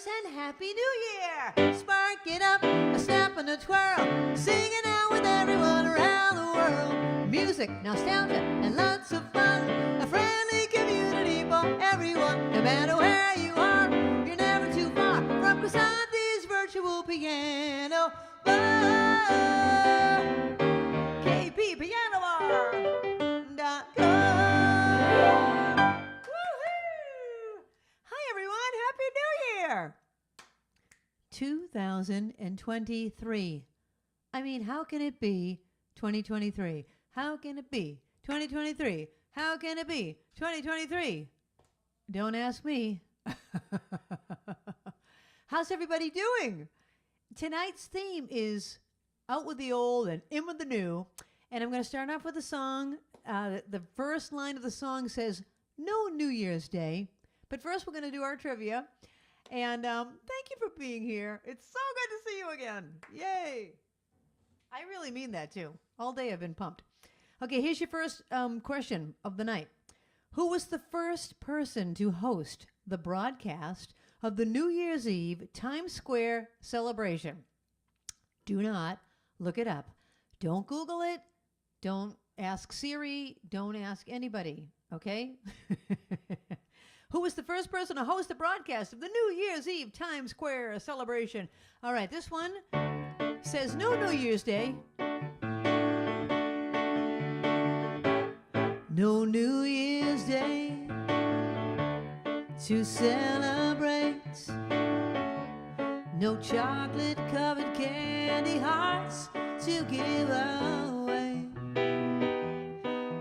Cheers and Happy New Year! Spark it up, a snap and a twirl, singing out with everyone around the world. Music, nostalgia, and lots of fun. A friendly community for everyone. No matter where you are, you're never too far from Krisanti's virtual piano bar. KPPianobar.com. Woohoo! Hi everyone, Happy New Year! 2023. I mean, how can it be 2023? How can it be 2023? How can it be 2023? Don't ask me. How's everybody doing? Tonight's theme is out with the old and in with the new. And I'm going to start off with a song. The first line of the song says, "No New Year's Day." But first we're going to do our trivia. And thank you for being here. It's so good to see you again. Yay. I really mean that too. All day I've been pumped. Okay, here's your first question of the night. Who was the first person to host the broadcast of the New Year's Eve Times Square celebration? Do not look it up. Don't Google it. Don't ask Siri. Don't ask anybody. Okay? Who was the first person to host the broadcast of the New Year's Eve Times Square celebration? All right, this one says no New Year's Day. No New Year's Day to celebrate. No chocolate-covered candy hearts to give away.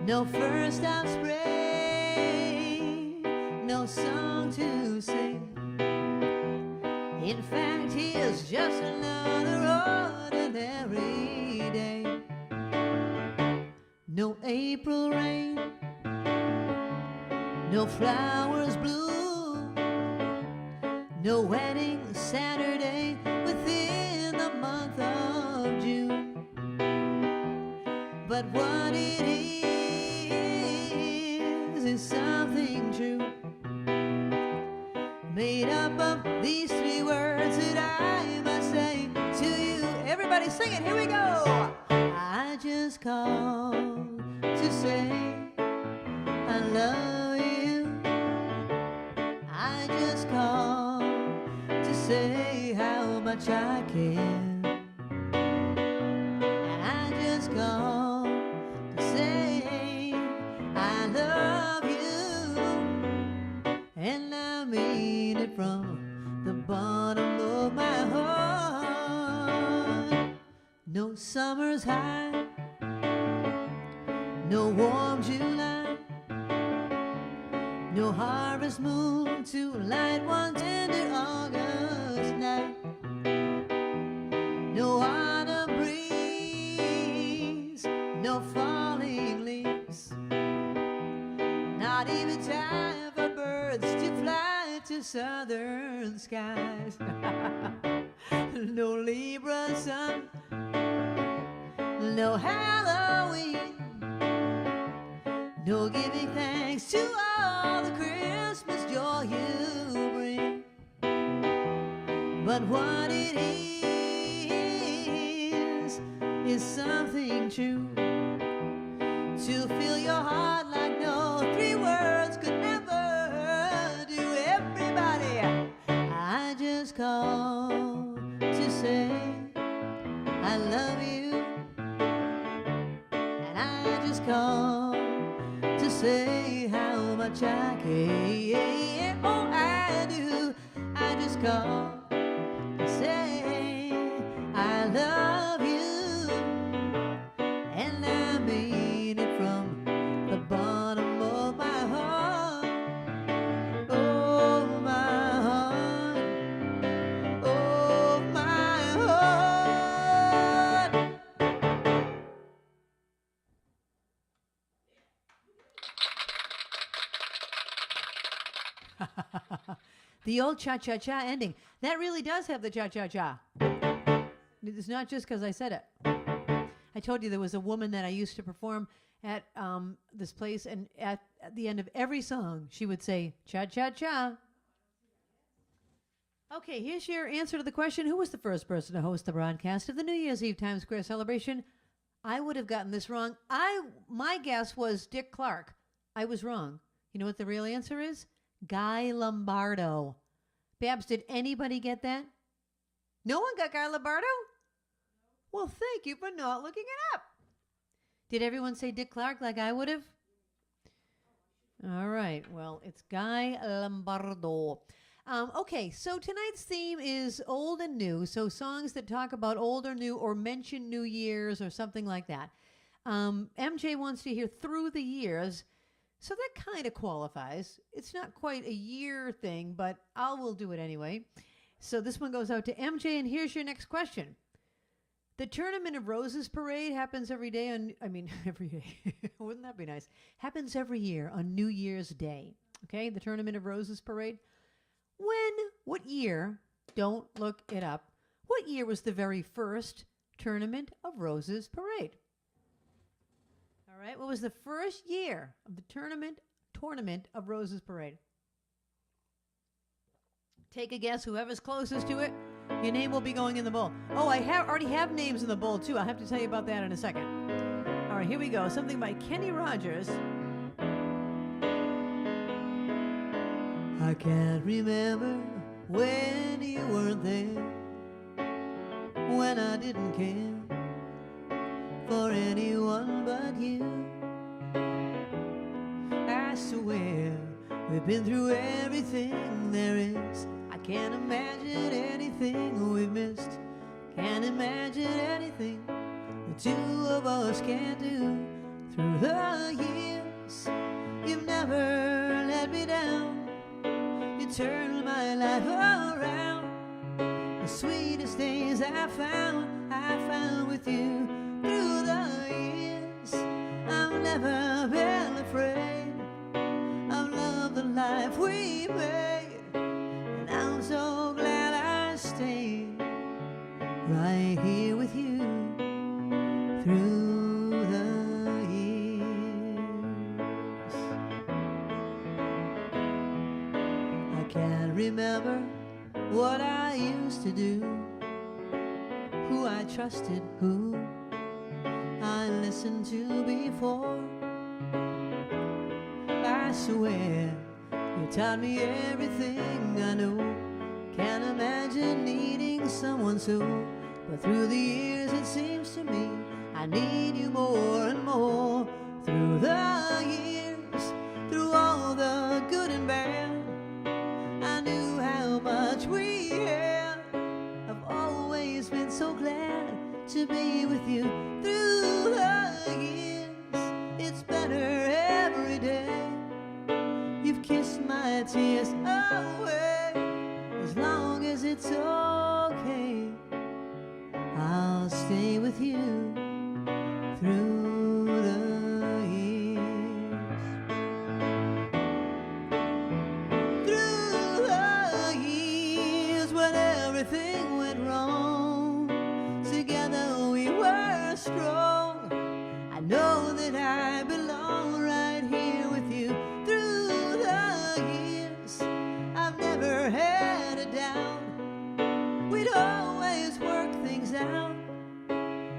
No first out spray. No song to sing. In fact, here's just another ordinary day. No April rain. No flowers bloom. No wedding Saturday within the month of June. But what it is something true, made up of these three words that I must say to you. Everybody sing it, here we go. I just called to say I love you. I just called to say how much I care. And I just called to say I love you. And I mean it from the bottom of my heart. No summer's high, no warm July, no harvest moon to light one tender August night. No autumn breeze, no falling leaves, not even time for birds to fly to southern skies. No Libra sun, no Halloween, no giving thanks to all the Christmas joy you bring. But what it is something true, to fill your heart like no three words could ever do. Everybody, I just called to say I love you. And I just called to say how much I care. Oh, I do. I just called to say I love you. And I mean it from the bottom of my heart. Oh, my heart. Oh, my heart. The old cha-cha-cha ending. That really does have the cha-cha-cha. It's not just because I said it. I told you there was a woman that I used to perform at this place, and at the end of every song, she would say, cha-cha-cha. Okay, here's your answer to the question. Who was the first person to host the broadcast of the New Year's Eve Times Square celebration? I would have gotten this wrong. My guess was Dick Clark. I was wrong. You know what the real answer is? Guy Lombardo. Babs, did anybody get that? No one got Guy Lombardo? Well, thank you for not looking it up. Did everyone say Dick Clark like I would have? All right. Well, it's Guy Lombardo. Okay, so tonight's theme is old and new, so songs that talk about old or new or mention New Year's or something like that. MJ wants to hear Through the Years, so that kind of qualifies. It's not quite a year thing, but we'll do it anyway. So this one goes out to MJ, and here's your next question. The Tournament of Roses parade happens every day every day. Wouldn't that be nice? Happens every year on New Year's Day. Okay, the Tournament of Roses parade. What year, don't look it up, what year was the very first Tournament of Roses parade? All right, what was the first year of the Tournament of Roses parade? Take a guess, whoever's closest to it, your name will be going in the bowl. Oh, I already have names in the bowl, too. I'll have to tell you about that in a second. All right, here we go. Something by Kenny Rogers. I can't remember when you weren't there, when I didn't care for anyone but you. I swear we've been through everything there is. I can't imagine anything we've missed. Can't imagine anything the two of us can't do. Through the years, you've never let me down. You turned my life around. The sweetest days I found with you. Through the years, I've never been afraid. I've loved the life we made, and I'm so glad I stayed right here with you through the years. I can't remember what I used to do, who I trusted, who I listened to before. I swear you taught me everything I know. Can't imagine needing someone so. But through the years it seems to me I need you more and more. Through the years, through all the good and bad, I knew how much we had. I've always been so glad to be with you. Through the years, it's better every day. You've kissed my tears away. As long as it's okay, I'll stay with you through the years. Through the years, when everything went wrong, together we were strong. I know that I belong right here with you. Through the years, I've never had a doubt. We'd always work things out.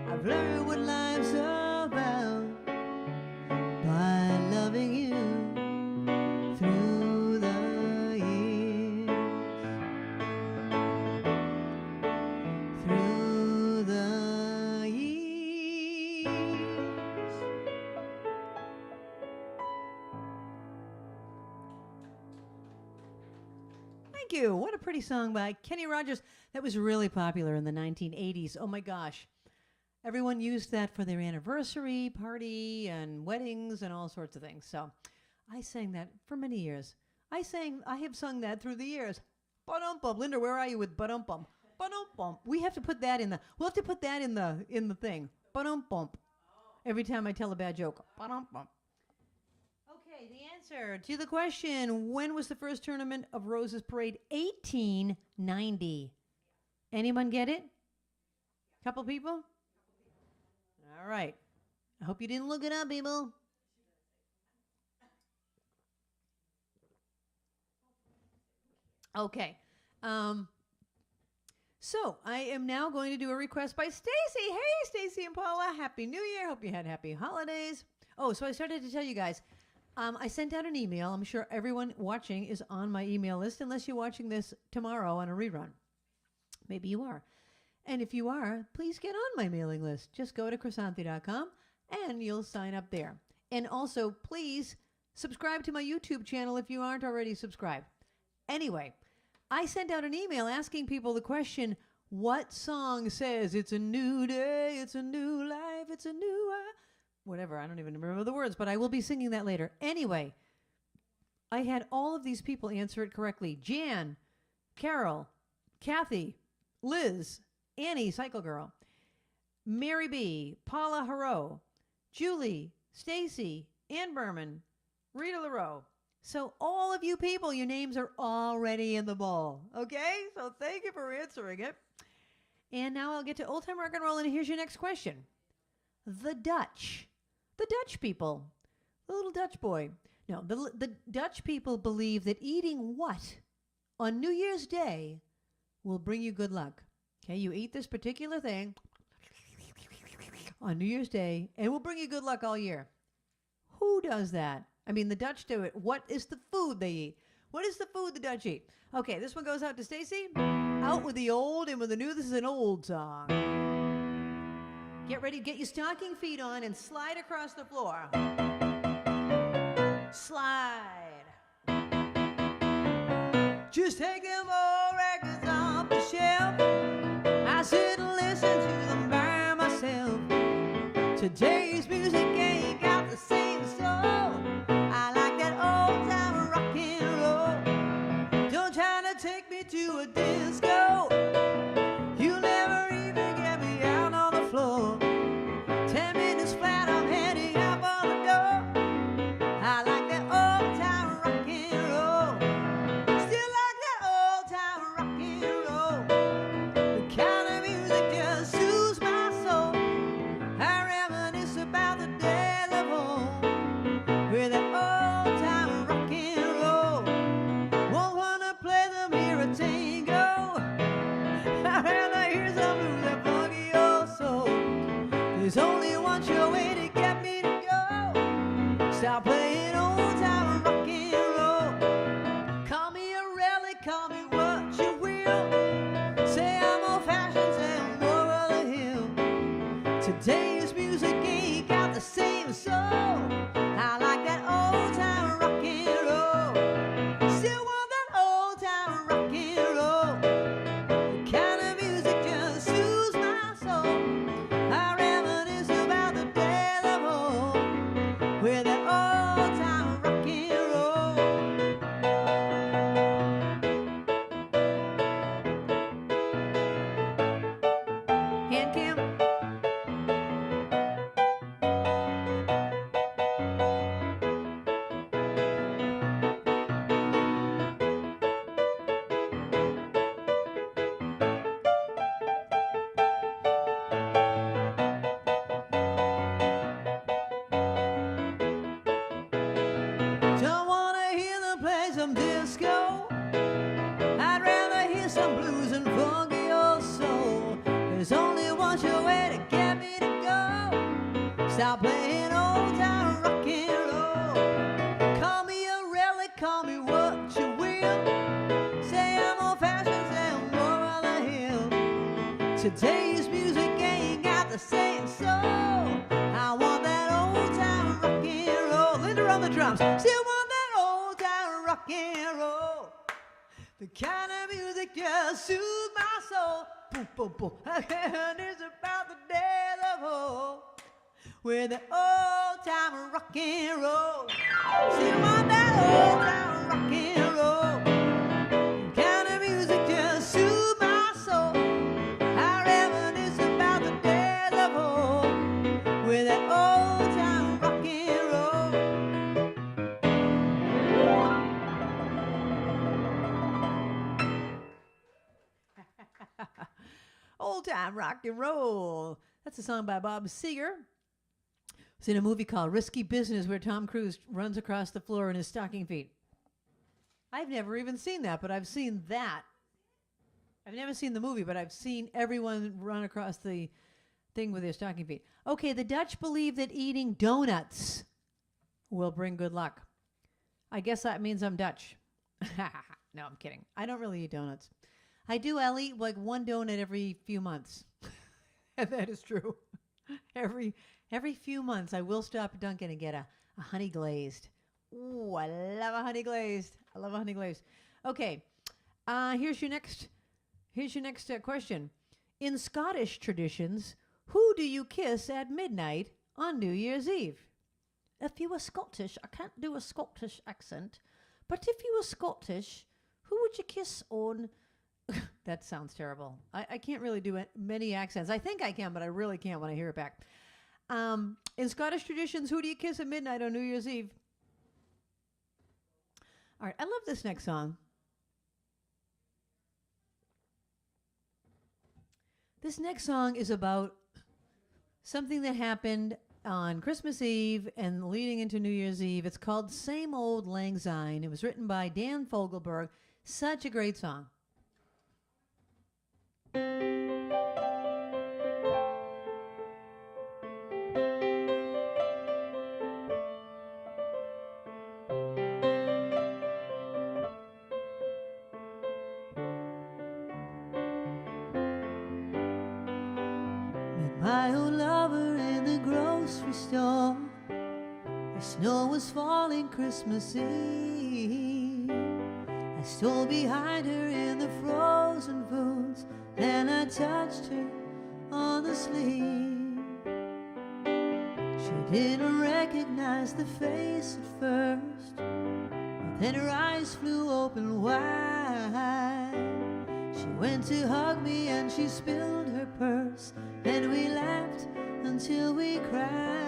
I've learned what life's about by loving you through the years. Through the years. Thank you. What a pretty song by Kenny Rogers. That was really popular in the 1980s. Oh my gosh. Everyone used that for their anniversary party and weddings and all sorts of things. So I sang that for many years. I have sung that through the years. Ba-dum-bum. Linda, where are you with ba-dum-bum? Ba-dum-bum. We'll have to put that in the thing. Ba-dum-bum. Every time I tell a bad joke. Ba-dum-bum. Okay, the answer to the question, when was the first Tournament of Roses parade? 1890. Anyone get it? Couple people? All right. I hope you didn't look it up, people. Okay. So I am now going to do a request by Stacy. Hey, Stacy and Paula, Happy New Year. Hope you had happy holidays. Oh, so I started to tell you guys, I sent out an email. I'm sure everyone watching is on my email list, unless you're watching this tomorrow on a rerun. Maybe you are. And if you are, please get on my mailing list. Just go to Krisanthi.com and you'll sign up there. And also, please subscribe to my YouTube channel if you aren't already subscribed. Anyway, I sent out an email asking people the question, what song says it's a new day, it's a new life, it's a new... whatever, I don't even remember the words, but I will be singing that later. Anyway, I had all of these people answer it correctly. Jan, Carol, Kathy, Liz, Annie, Cycle Girl, Mary B., Paula Haro, Julie, Stacy, Ann Berman, Rita LaRoe. So all of you people, your names are already in the ball, okay? So thank you for answering it. And now I'll get to old time rock and roll, and here's your next question. The Dutch people, the little Dutch boy. No, the Dutch people believe that eating what on New Year's Day will bring you good luck. Okay, you eat this particular thing on New Year's Day, and will bring you good luck all year. Who does that? I mean, the Dutch do it. What is the food they eat? What is the food the Dutch eat? Okay, this one goes out to Stacy. Out with the old and with the new. This is an old song. Get ready, get your stocking feet on and slide across the floor. Slide. Just take them old records off the shelf. I sit and listen to them by myself. Today's music ain't got the same soul. I like that old time rock and roll. Don't try to take me to a disco. You'll never even get me out on the floor. 10 minutes flat, I'm heading up on the door. I like that old time rock and roll. Still like that old time rock and roll. The kind of music just soothes my soul. I reminisce about the days of old with that old time rock and roll. Won't wanna play them here a tango. I'd rather hear some of that funky old soul. There's only one sure way to get me to go. Stop playing old time rock and roll. Call me a relic, call me what you will. Say I'm old fashioned, say I'm over the hill. Today's music ain't got the same soul. I like that old time rock and roll. Still want that old time rock and roll. The kind of music just soothes my soul. I reminisce about the days of old with that old time rock and roll. Hand cam. Don't wanna hear them play some disco. I'd rather hear some blues and funky old soul. There's only one sure way to get me to go. Stop playing old time rock and roll. Call me a relic, call me what you will. Say I'm old fashioned, say I'm over the hill. Today's music ain't got the same soul. I want that old time rock and roll. Linda on the drums. Still want that old time rock and roll. The kind of music just soothes my soul. Boom, boom, boom. And it's about the days of old with the old time rock and roll. Still want that old time rock and roll. The kind of music just soothes my soul. I reminisce about the days of old with that old time rock and roll. Old time rock and roll. That's a song by Bob Seger. It's in a movie called Risky Business where Tom Cruise runs across the floor in his stocking feet. I've never even seen that, but I've seen that. I've never seen the movie, but I've seen everyone run across the thing with their stocking feet. Okay, the Dutch believe that eating donuts will bring good luck. I guess that means I'm Dutch. No, I'm kidding. I don't really eat donuts. I do. I'll eat like one donut every few months. And that is true. Every few months, I will stop at Dunkin' and get a honey glazed. Ooh, I love a honey glazed. I love a honey glazed. Okay, here's your next question. In Scottish traditions, who do you kiss at midnight on New Year's Eve? If you were Scottish, I can't do a Scottish accent, but if you were Scottish, who would you kiss on? That sounds terrible. I can't really do many accents. I think I can, but I really can't when I hear it back. In Scottish traditions, who do you kiss at midnight on New Year's Eve? All right, I love this next song. This next song is about something that happened on Christmas Eve and leading into New Year's Eve. It's called Same Old Lang Syne. It was written by Dan Fogelberg. Such a great song. My old lover in the grocery store. The snow was falling Christmas Eve. I stole behind her in the frozen foods. Then I touched her on the sleeve. She didn't recognize the face at first, but then her eyes flew open wide. She went to hug me and she spilled her purse, and we laughed until we cried.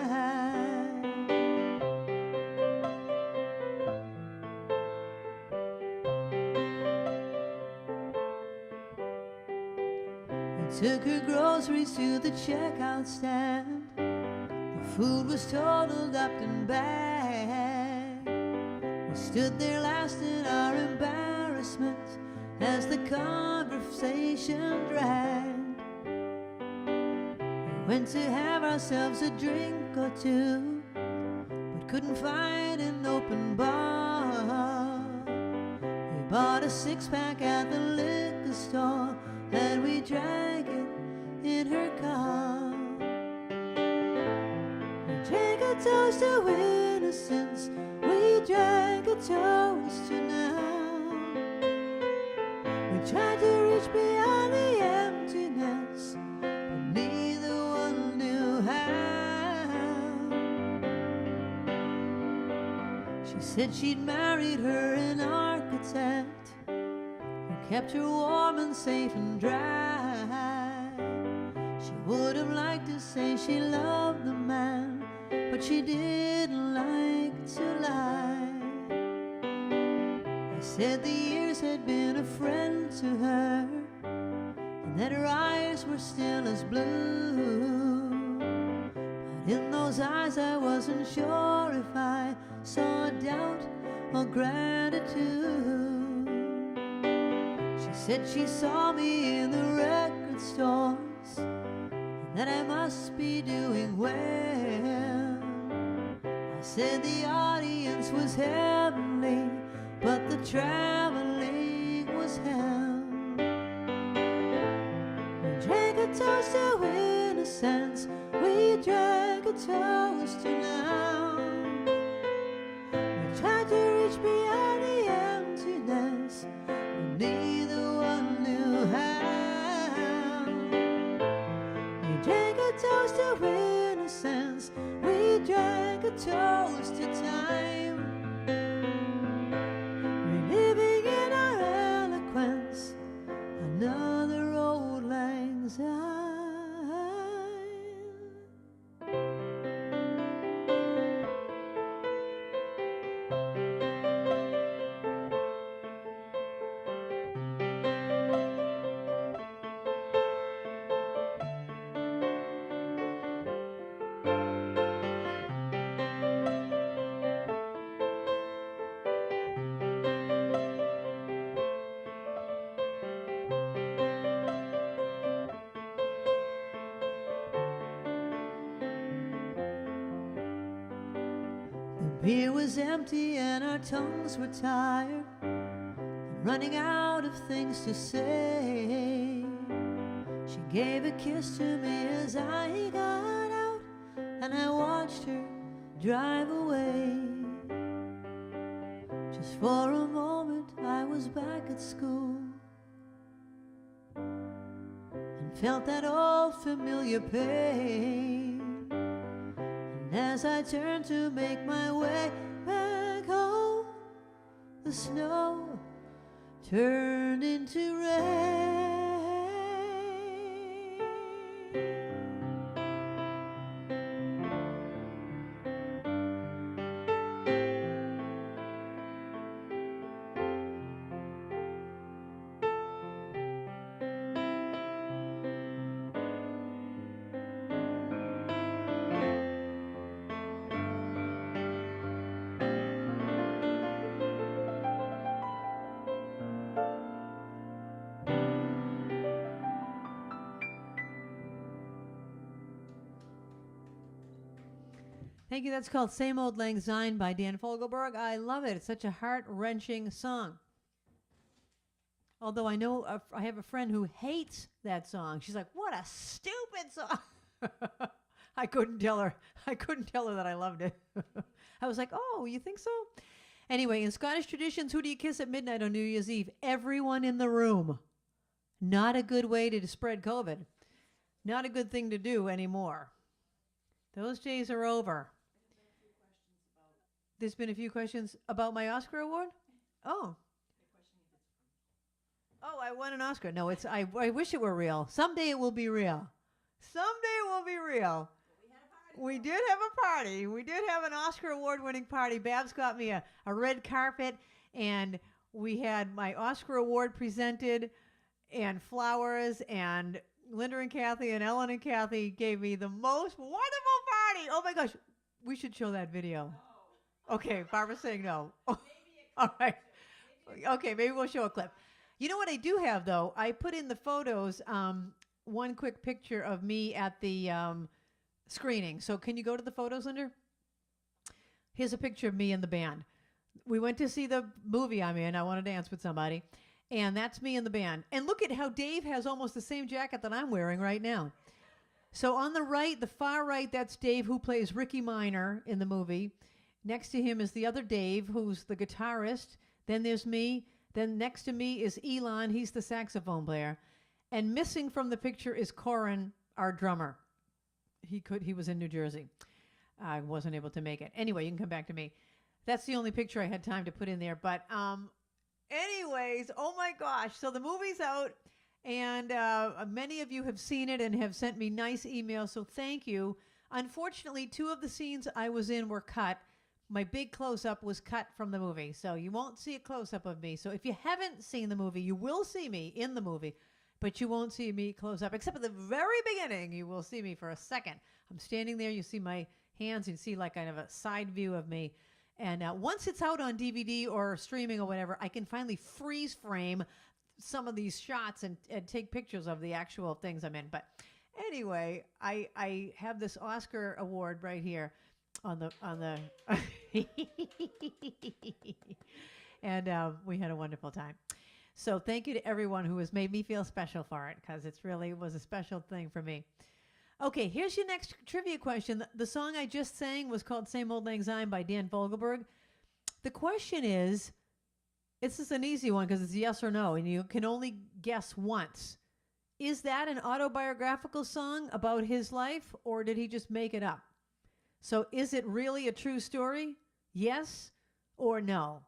We took her groceries to the checkout stand. The food was totaled up and back. We stood there last in our embarrassment as the conversation dragged. Went to have ourselves a drink or two, but couldn't find an open bar. We bought a six-pack at the liquor store, and we drank it in her car. We drank a toast to innocence. We drank a toast to now. We tried to reach beyond the emptiness, but neither one knew how. She said she'd married her an architect who kept her warm and safe and dry. She would have liked to say she loved the man, but she didn't like to lie. I said the years had been a friend to her, and that her eyes were still as blue. But in those eyes I wasn't sure if I saw doubt or gratitude. She said she saw me in the record stores, and that I must be doing well. I said the audience was heavenly, but the traveling was hell. We drank a toast to innocence. We drank a toast to now. We tried to reach beyond the emptiness, but neither one knew how. We drank a toast to innocence. We drank a toast to time. Reliving in our eloquence another old lang syne. beer was empty and our tongues were tired, running out of things to say. She gave a kiss to me as I got out, and I watched her drive away. Just for a moment I was back at school and felt that old familiar pain. And as I turned to make my way back home, the snow turned into rain. Thank you. That's called Same Old Lang Syne by Dan Fogelberg. I love it. It's such a heart-wrenching song. Although I know I have a friend who hates that song. She's like, what a stupid song. I couldn't tell her that I loved it. I was like, oh, you think so? Anyway, in Scottish traditions, who do you kiss at midnight on New Year's Eve? Everyone in the room. Not a good way to spread COVID. Not a good thing to do anymore. Those days are over. There's been a few questions about my Oscar award? Oh. Oh, I won an Oscar. No, it's I wish it were real. Someday it will be real. Someday it will be real. We did have a party. We did have an Oscar award-winning party. Babs got me a red carpet, and we had my Oscar award presented and flowers, and Linda and Kathy and Ellen and Kathy gave me the most wonderful party. Oh, my gosh. We should show that video. Okay, Barbara's saying no. All right. Okay, maybe we'll show a clip. You know what I do have, though? I put in the photos, one quick picture of me at the screening. So can you go to the photos, Linda? Here's a picture of me and the band. We went to see the movie I'm in. I Want to Dance with Somebody. And that's me and the band. And look at how Dave has almost the same jacket that I'm wearing right now. So on the right, the far right, that's Dave, who plays Ricky Minor in the movie. Next to him is the other Dave, who's the guitarist. Then there's me. Then next to me is Elon. He's the saxophone player. And missing from the picture is Corin, our drummer. He was in New Jersey. I wasn't able to make it. Anyway, you can come back to me. That's the only picture I had time to put in there. But anyways, oh my gosh. So the movie's out, and many of you have seen it and have sent me nice emails, so thank you. Unfortunately, 2 of the scenes I was in were cut. My big close-up was cut from the movie, so you won't see a close-up of me. So if you haven't seen the movie, you will see me in the movie, but you won't see me close-up, except at the very beginning. You will see me for a second. I'm standing there. You see my hands. You see like kind of a side view of me. And once it's out on DVD or streaming or whatever, I can finally freeze frame some of these shots and take pictures of the actual things I'm in. But anyway, I have this Oscar award right here on the and we had a wonderful time. So thank you to everyone who has made me feel special for it, because it really was a special thing for me. Okay, here's your next trivia question. The song I just sang was called Same Old Lang Syne by Dan Fogelberg. The question is, this is an easy one because it's yes or no, and you can only guess once. Is that an autobiographical song about his life, or did he just make it up? So is it really a true story? Yes or no?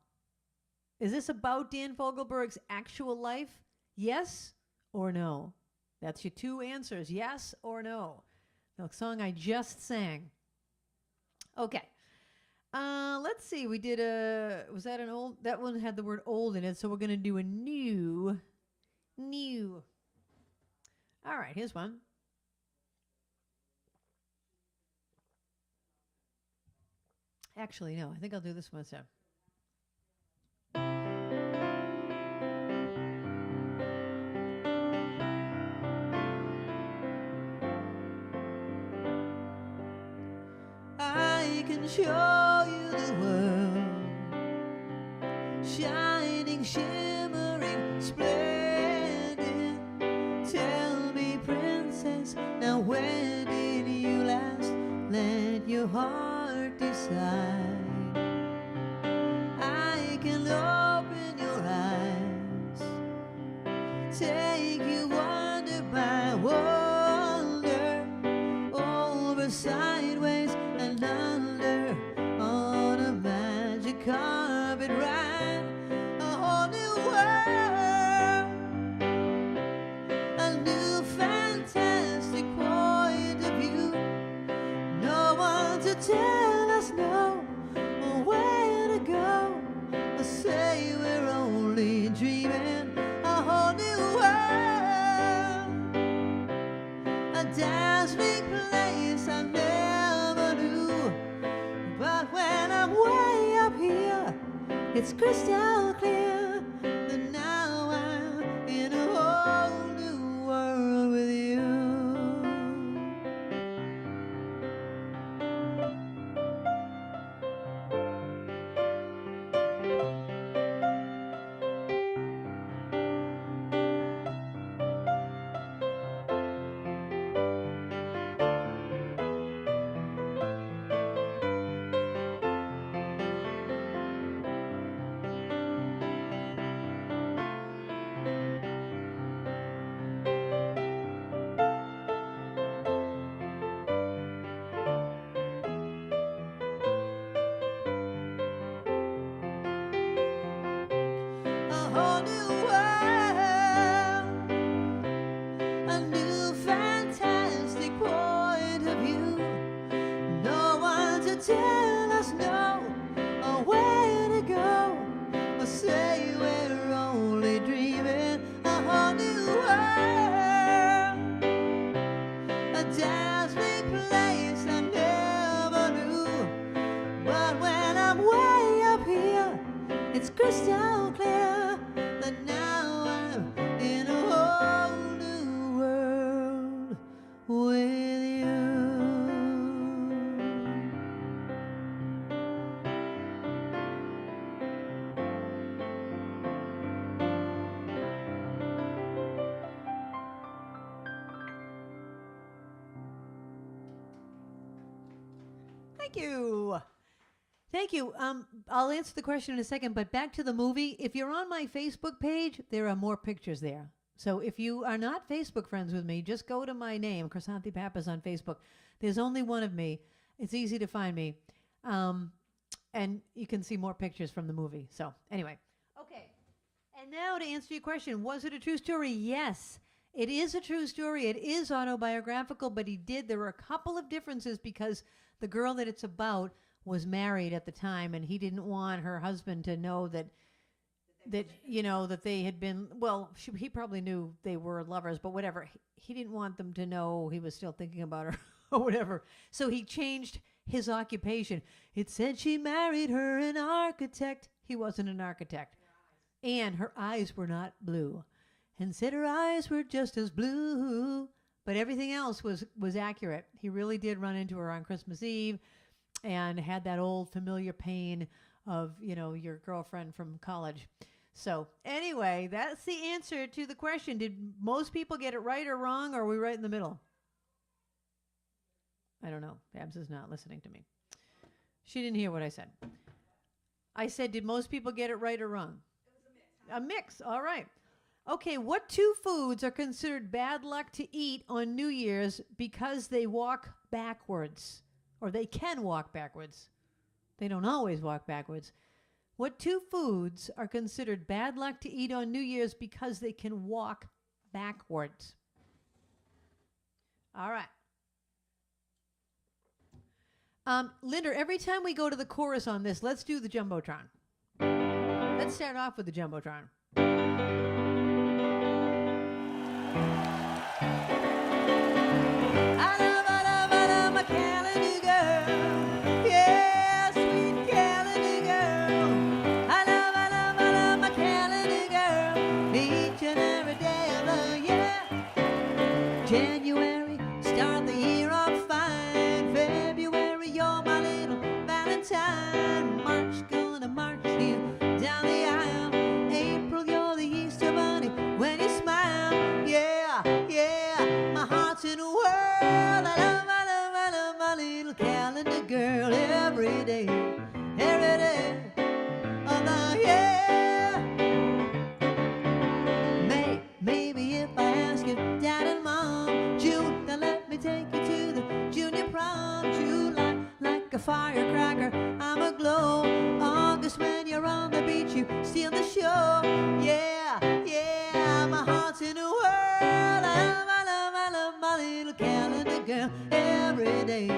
Is this about Dan Fogelberg's actual life? Yes or no? That's your 2 answers, yes or no. The song I just sang. Okay. Let's see. We did was that an old? That one had the word old in it, so we're going to do a new. All right, here's one. Actually, no, I think I'll do this one instead. I can show you the world, shining, shimmering, splendid. Tell me, princess, now when did you last let your heart decide? I can open your eyes, take you wonder by wonder, over, sideways, and under, on a magic carpet ride, a whole new world, a new fantastic point of view. No one to tell us no, or where to go, or say we're only dreaming. A whole new world, a dazzling place I never knew. But when I'm way up here, it's crystal clear that now I'm in a whole new world with you. A whole new world, a new fantastic point of view. No one to tell us no, or where to go, or say we're only dreaming. A whole new world, a dazzling place I never knew. But when I'm way up here, it's crystal clear that now I'm in a whole new world with you. Thank you. Thank you. I'll answer the question in a second, but back to the movie. If you're on my Facebook page, there are more pictures there. So if you are not Facebook friends with me, just go to my name, Krisanthi Pappas, on Facebook. There's only one of me. It's easy to find me. And you can see more pictures from the movie. So anyway. Okay. And now to answer your question, was it a true story? Yes. It is a true story. It is autobiographical, but there were a couple of differences because the girl that it's about was married at the time, and he didn't want her husband to know that they had been, well, he probably knew they were lovers, but whatever. He didn't want them to know he was still thinking about her or whatever. So he changed his occupation. It said she married her an architect. He wasn't an architect. And her eyes were not blue. And said her eyes were just as blue. But everything else was accurate. He really did run into her on Christmas Eve and had that old familiar pain of, your girlfriend from college. So anyway, that's the answer to the question. Did most people get it right or wrong, or are we right in the middle? I don't know. Babs is not listening to me. She didn't hear what I said. I said, did most people get it right or wrong? It was a mix. All right. Okay, what two foods are considered bad luck to eat on New Year's because they walk backwards? Or they can walk backwards. They don't always walk backwards. What two foods are considered bad luck to eat on New Year's because they can walk backwards? All right. Linda, every time we go to the chorus on this, let's do the Jumbotron. Let's start off with the Jumbotron. January, start the year off fine. February, you're my little every day of the year. Maybe if I ask you, Dad and Mom, June, then let me take you to the junior prom. July, like a firecracker, I'm aglow. August, when you're on the beach, you steal the show. Yeah, yeah, my heart's in a whirl. I love my little calendar girl. Every day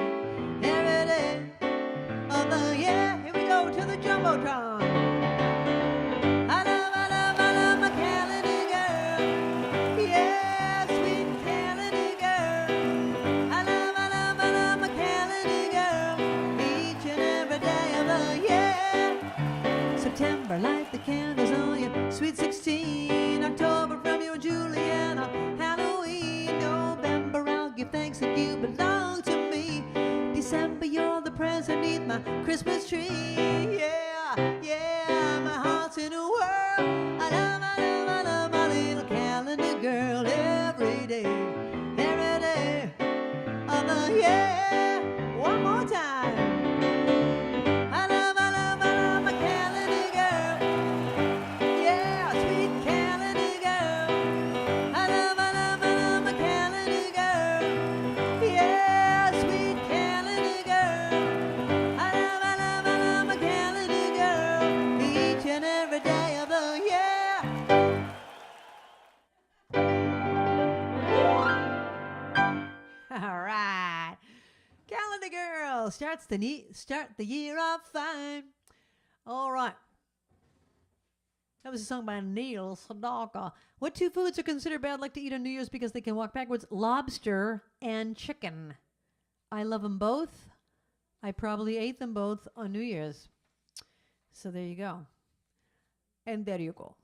of the year. Here we go to the Jumbotron. I love my calendar girl. Yeah, sweet calendar girl. I love my calendar girl. Each and every day of the year. September, light the candles on your sweet 16. October, from you and Juliana. Halloween, November, I'll give thanks that you belong to me. December, you're the present beneath my Christmas tree. Yeah, yeah, my heart's in a whirl. I love my little calendar girl. Every day of the year. One more time. I love my calendar girl. Yeah, sweet calendar girl. I love my calendar girl. Yeah, sweet calendar girl. I love my calendar girl. Each and every day of the year. All right. Calendar girl start the year off fine. All right. That was a song by Neil Sedaka. What two foods are considered bad luck to eat on New Year's because they can walk backwards? Lobster and chicken. I love them both. I probably ate them both on New Year's. So there you go. And there you go.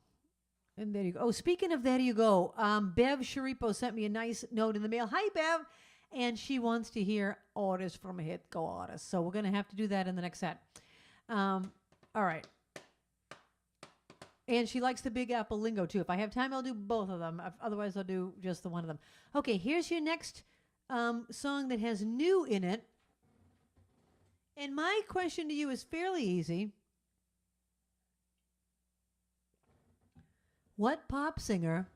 And there you go. Oh, speaking of there you go, Bev Sharipo sent me a nice note in the mail. Hi, Bev. And she wants to hear orders from a hit go artist. So we're going to have to do that in the next set. All right. And she likes the Big Apple Lingo, too. If I have time, I'll do both of them. Otherwise, I'll do just the one of them. Okay, here's your next song that has new in it. And my question to you is fairly easy. What pop singer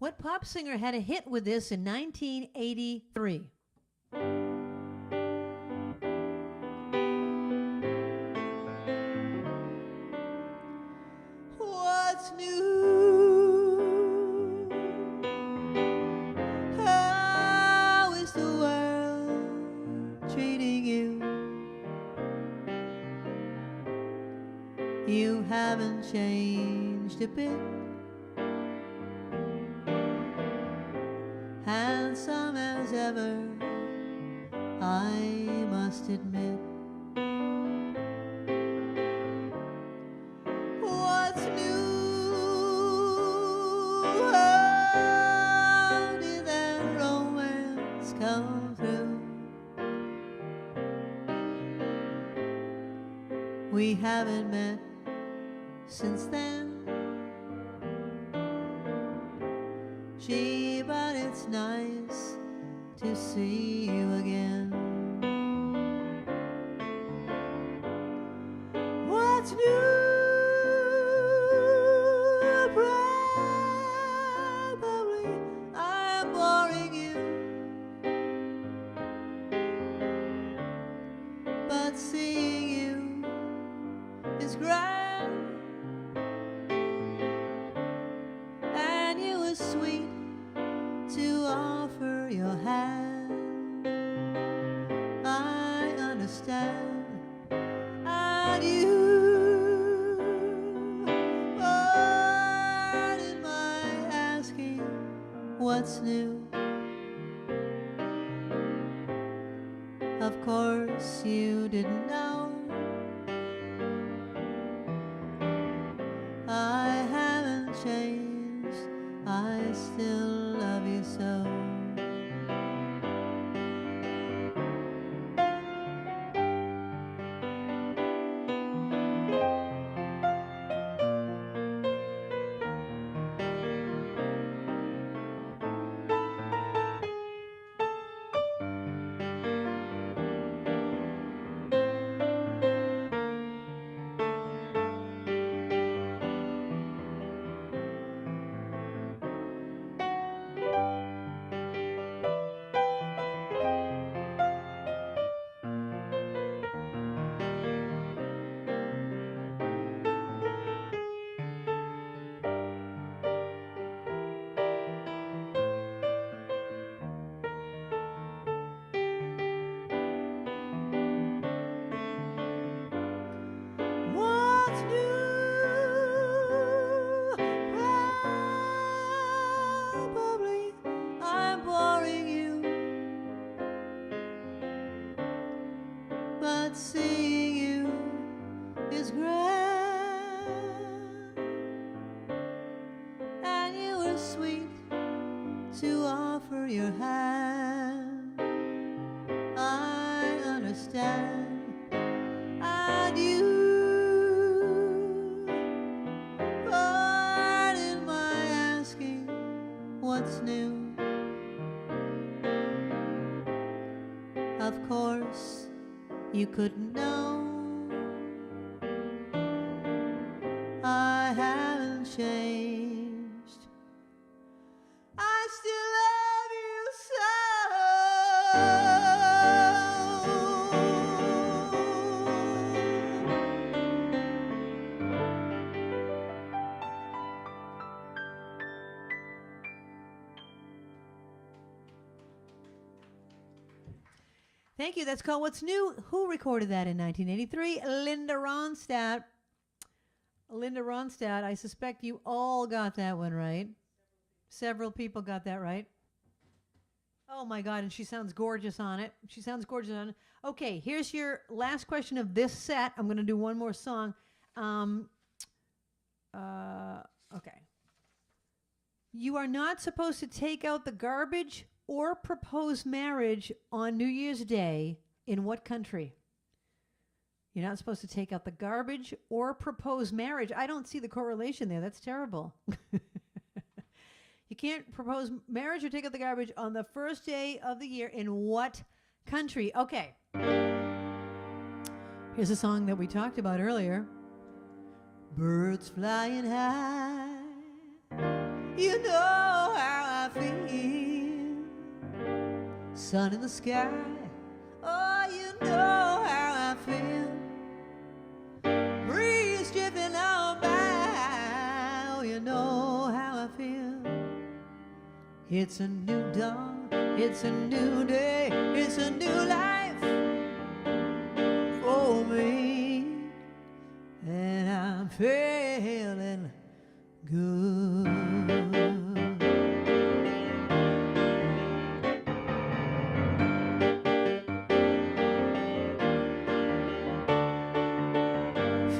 had a hit with this in 1983? What's new? How is the world treating you? You haven't changed a bit. Handsome as ever, I must admit. What's new? How did that romance come through? We haven't met since then. Gee, but it's nice to see you again. What's new? Probably I'm boring you, but seeing you is grand. And you were sweet to offer your hand. I understand. And you, pardon my asking, what's new? Of course you didn't know. I haven't changed, I still love you so. that seeing you is grand, and you were sweet to offer your hand. I understand, and you pardon my asking what's new. Of course, you couldn't know. I haven't changed. I still love you Thank you. That's called What's New. Who recorded that in 1983? Linda Ronstadt. Linda Ronstadt. I suspect you all got that one right. Several people got that right. Oh my God, and she sounds gorgeous on it. She sounds gorgeous on it. Okay, here's your last question of this set. I'm going to do one more song. Okay. You are not supposed to take out the garbage or propose marriage on New Year's Day in what country? You're not supposed to take out the garbage or propose marriage. I don't see the correlation there. That's terrible. You can't propose marriage or take out the garbage on the first day of the year in what country? Okay. Here's a song that we talked about earlier. Birds flying high, you know how I feel. Sun in the sky, oh, you know how I feel. Breeze drifting on by, oh, you know how I feel. It's a new dawn, it's a new day, it's a new life for me, and I'm feeling good.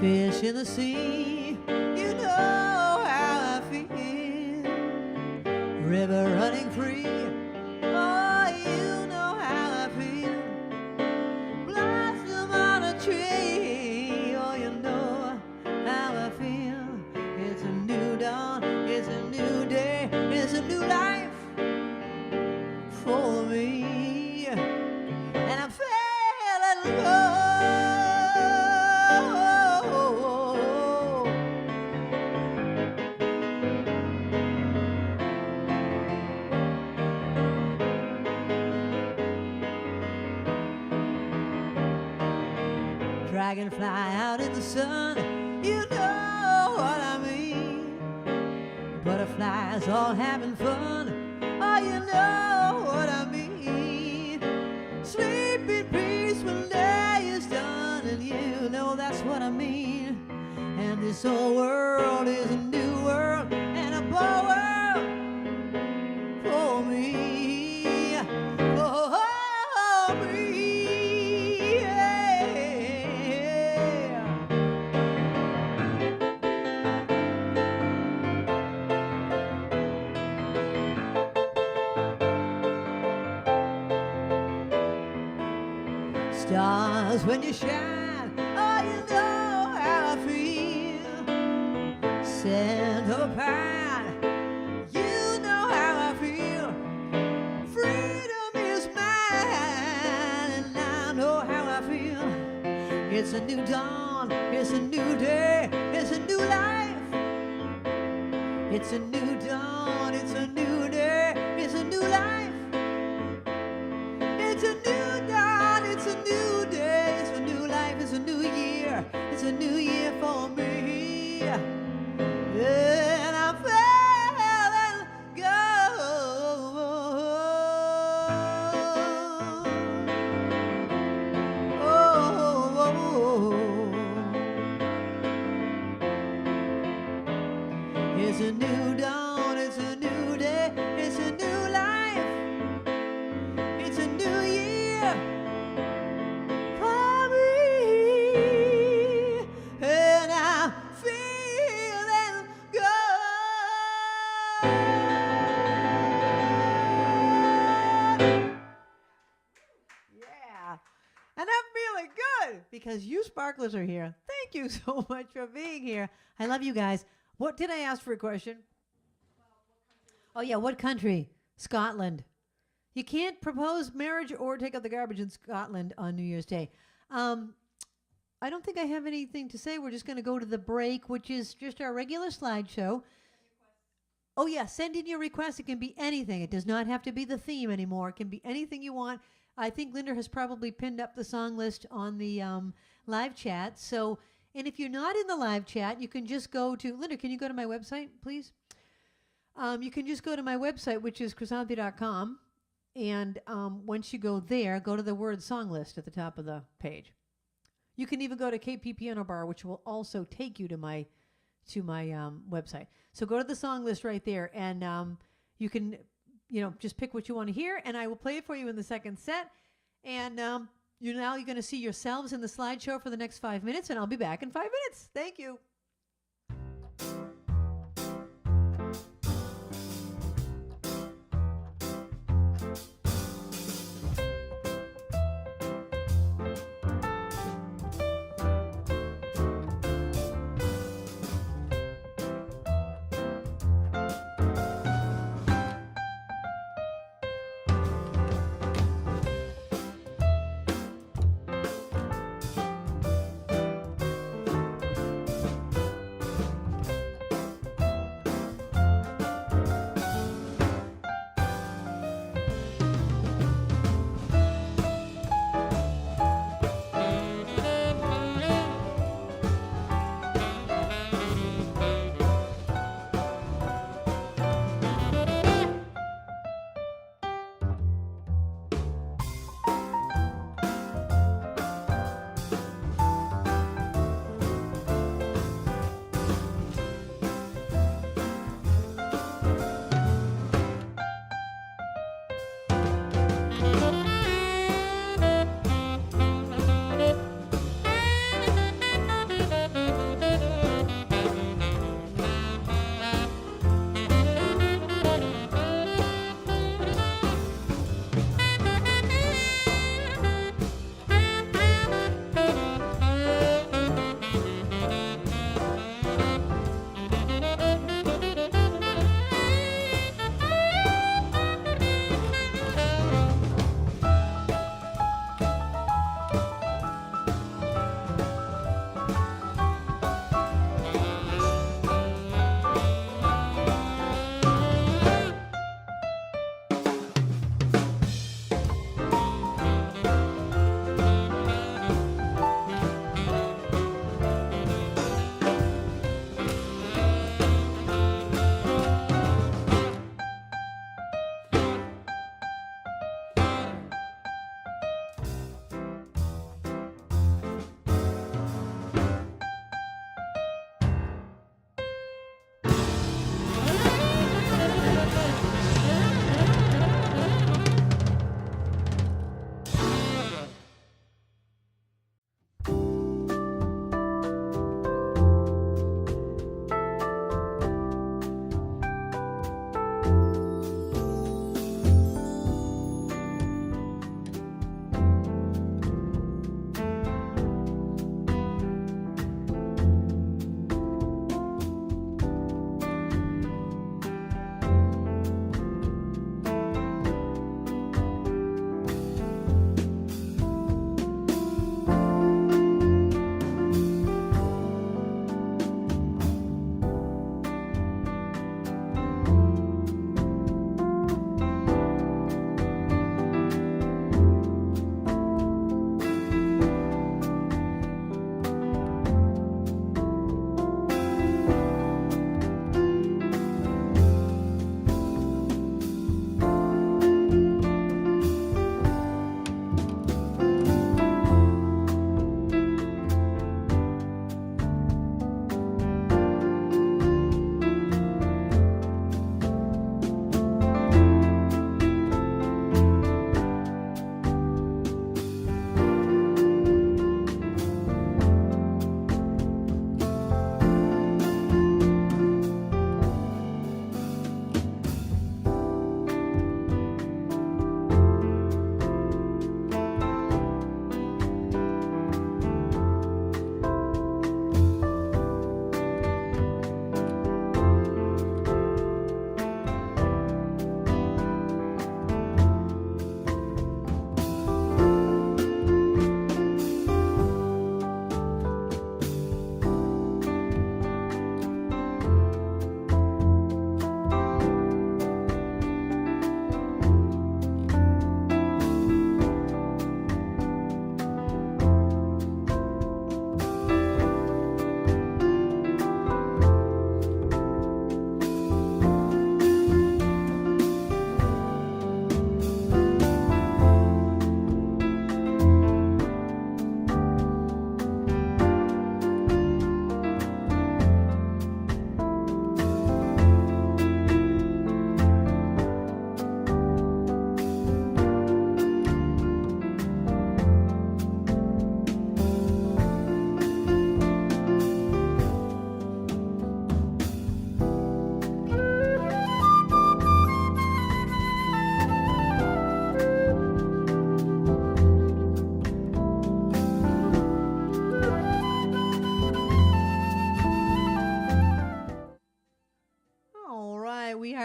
Fish in the sea, you know how I feel. River running free, oh, you know how I feel. Blossom on a tree, oh, you know how I feel. It's a new dawn, it's a new day, it's a new life for me, and I'm feeling good. Dragonfly out in the sun, you know what I mean. Butterflies all having fun, oh, you know what I mean. Sleep in peace when day is done, and you know that's what I mean. And this whole world is a new world and a bold world for me, for me. Stars when you shine, oh, you know how I feel. Scent of a pine, you know how I feel. Freedom is mine, and I know how I feel. It's a new dawn, it's a new day, it's a new life. It's a new dawn, it's a new day, it's a new life. It's a new dawn, it's a new day, it's a new life, it's a new year, it's a new year for me. And I'm feeling good. It's a new dawn, it's a new day. because you sparklers are here. Thank you so much for being here. I love you guys. What did I ask for a question? Oh, yeah, what country? Scotland. You can't propose marriage or take out the garbage in Scotland on New Year's Day. I don't think I have anything to say. We're just going to go to the break, which is just our regular slideshow. Oh, yeah, send in your requests. It can be anything. It does not have to be the theme anymore. It can be anything you want. I think Linda has probably pinned up the song list on the live chat. So, and if you're not in the live chat, you can just go to, Linda, can you go to my website, please? You can just go to my website, which is krisanthi.com. And once you go there, go to the word song list at the top of the page. You can even go to KP Piano Bar, which will also take you to my website. So go to the song list right there, and you can, just pick what you want to hear, and I will play it for you in the second set. And you're going to see yourselves in the slideshow for the next 5 minutes, and I'll be back in 5 minutes. Thank you.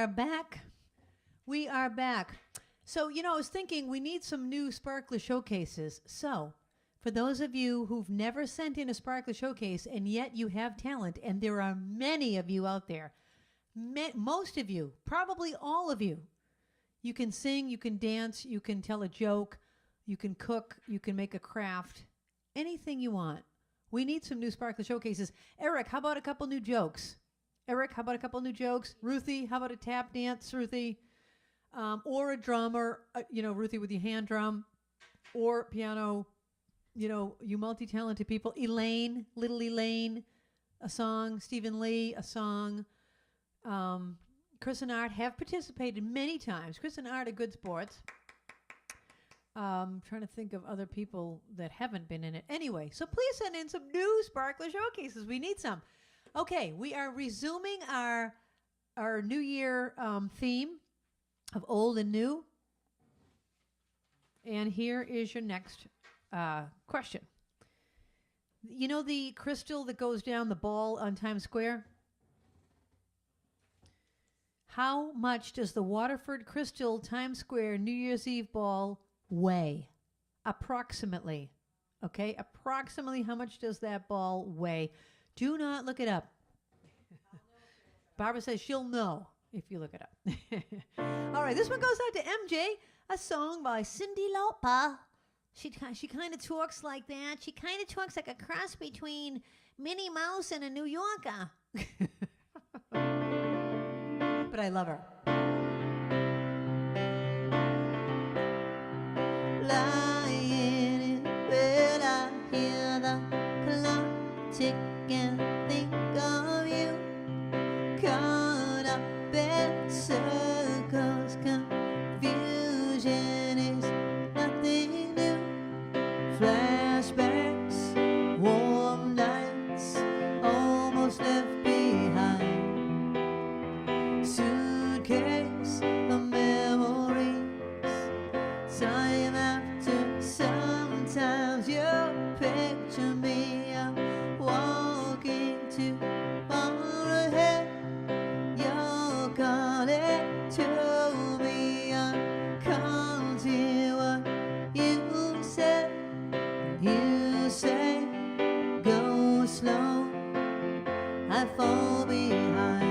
are back. We are back. So, I was thinking we need some new Sparkler showcases. So, for those of you who've never sent in a Sparkler showcase and yet you have talent, and there are many of you out there, most of you, probably all of you, you can sing, you can dance, you can tell a joke, you can cook, you can make a craft, anything you want. We need some new Sparkler showcases. Eric, how about a couple new jokes? Ruthie, how about a tap dance, Ruthie? Or a drummer, Ruthie with your hand drum, or piano, you multi-talented people. Elaine, little Elaine, a song. Stephen Lee, a song. Chris and Art have participated many times. Chris and Art are good sports. Trying to think of other people that haven't been in it. Anyway, so please send in some new Sparkler showcases. We need some. Okay, we are resuming our New Year theme of old and new. And here is your next question. You know the crystal that goes down the ball on Times Square? How much does the Waterford Crystal Times Square New Year's Eve ball weigh? Approximately. Okay, approximately how much does that ball weigh? Do not look it up. Barbara says she'll know if you look it up. All right, this one goes out to MJ, a song by Cyndi Lauper. She kind of talks like that. She kind of talks like a cross between Minnie Mouse and a New Yorker. But I love her. Lying in bed, I hear the clock tick and think of you. Caught up in circles, confusion is nothing new. Flashbacks, warm nights, almost left behind. Suitcase of memories, time after sometimes you picture me. I'm walking too far ahead. You're calling to me. I can't hear what you said. You say go slow, I fall behind.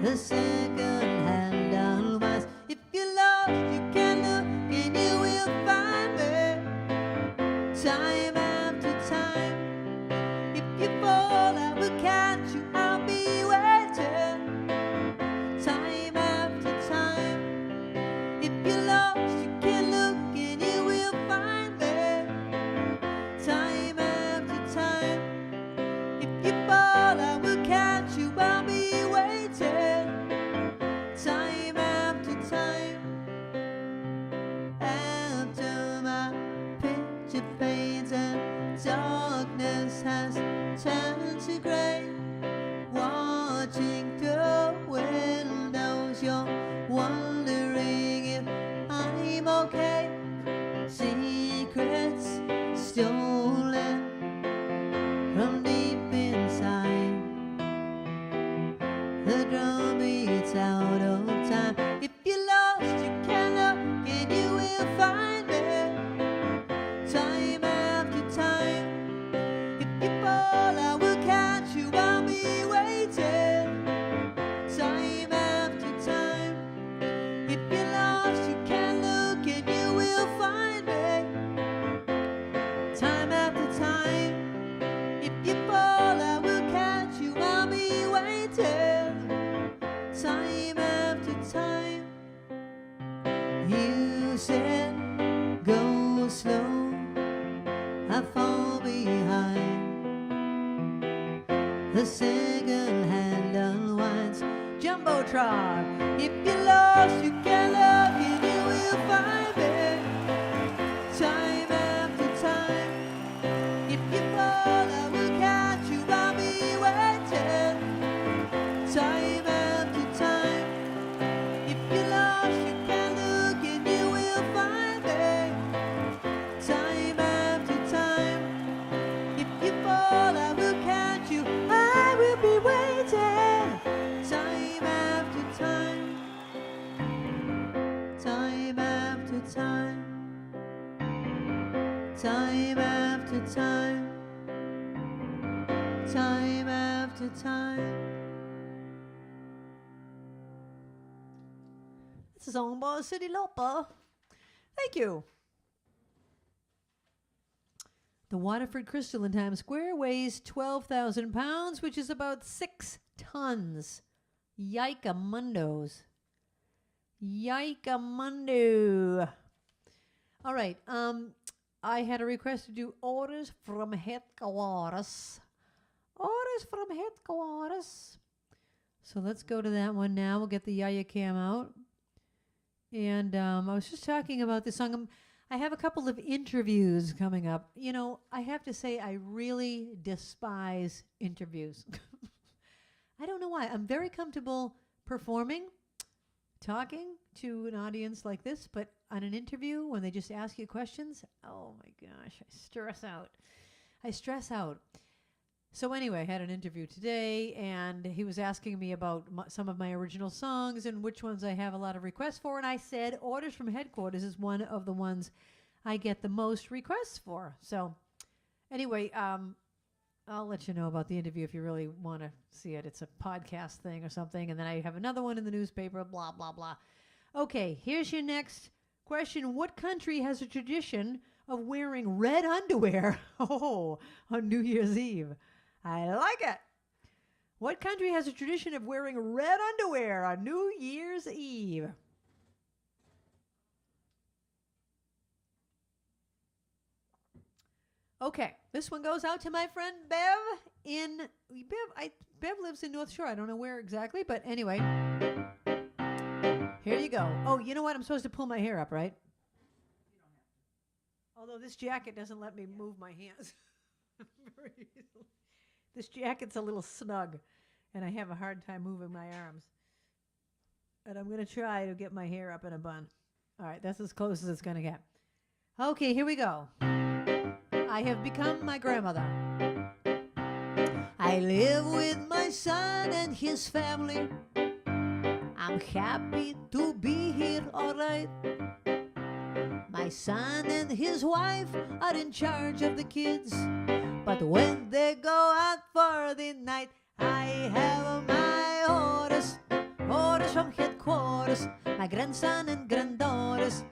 The second-hand advice: if you're lost, you can look and you will find me. Time after time, if you fall, I will catch you. I'll be waiting. Time after time, if you're lost, you can look and you will find me. Time after time, if you fall, I will catch you. I'll be waiting. Time after time, after my picture fades and darkness has turned to gray, watching through windows, you're wondering if I'm okay. Secrets stolen from deep inside. The drum beats out of time. If you're lost, you can look and you will find me. Time after time, if you fall, I will catch you. I'll be waiting. Time after time, if you're lost, you can look and you will find me. Time after time, if you fall, I will catch you. I'll be waiting. Time after time, you said go slow, I fall behind. The second-hand unwinds. Jumbotron, if you're lost, you can look and you will find me. Time after time, if you fall, I will catch you. I'll be waiting. Time after time, if you're lost, you can look and you will find me. Time after time, if you fall, I will catch you. I will be waiting. Time time after time, time after time. This is owned by City Lopa. Thank you. The Waterford crystal in Times Square weighs 12,000 pounds, which is about 6 tons. Yike-a-mundos. Yike-a-mundo. All right. I had a request to do orders from headquarters. Orders from headquarters. So let's go to that one now. We'll get the Yaya Cam out. And I was just talking about this song. I have a couple of interviews coming up. You know, I have to say I really despise interviews. I don't know why. I'm very comfortable performing, talking to an audience like this, but on an interview, when they just ask you questions, oh my gosh, I stress out. So anyway, I had an interview today, and he was asking me about some of my original songs and which ones I have a lot of requests for, and I said Orders from Headquarters is one of the ones I get the most requests for. So anyway, I'll let you know about the interview if you really want to see it. It's a podcast thing or something, and then I have another one in the newspaper, blah, blah, blah. Okay, here's your next question. What country has a tradition of wearing red underwear on New Year's Eve? I like it. What country has a tradition of wearing red underwear on New Year's Eve? Okay, this one goes out to my friend Bev Bev lives in North Shore. I don't know where exactly, but anyway. Here you go. Oh, you know what? I'm supposed to pull my hair up, right? You don't have to. Although this jacket doesn't let me move my hands very easily. This jacket's a little snug, and I have a hard time moving my arms. And I'm going to try to get my hair up in a bun. All right, that's as close as it's going to get. Okay, here we go. I have become my grandmother. I live with my son and his family. I'm happy to be here, all right. My son and his wife are in charge of the kids. But when they go out for the night, I have my orders, orders from headquarters. My grandson and granddaughters,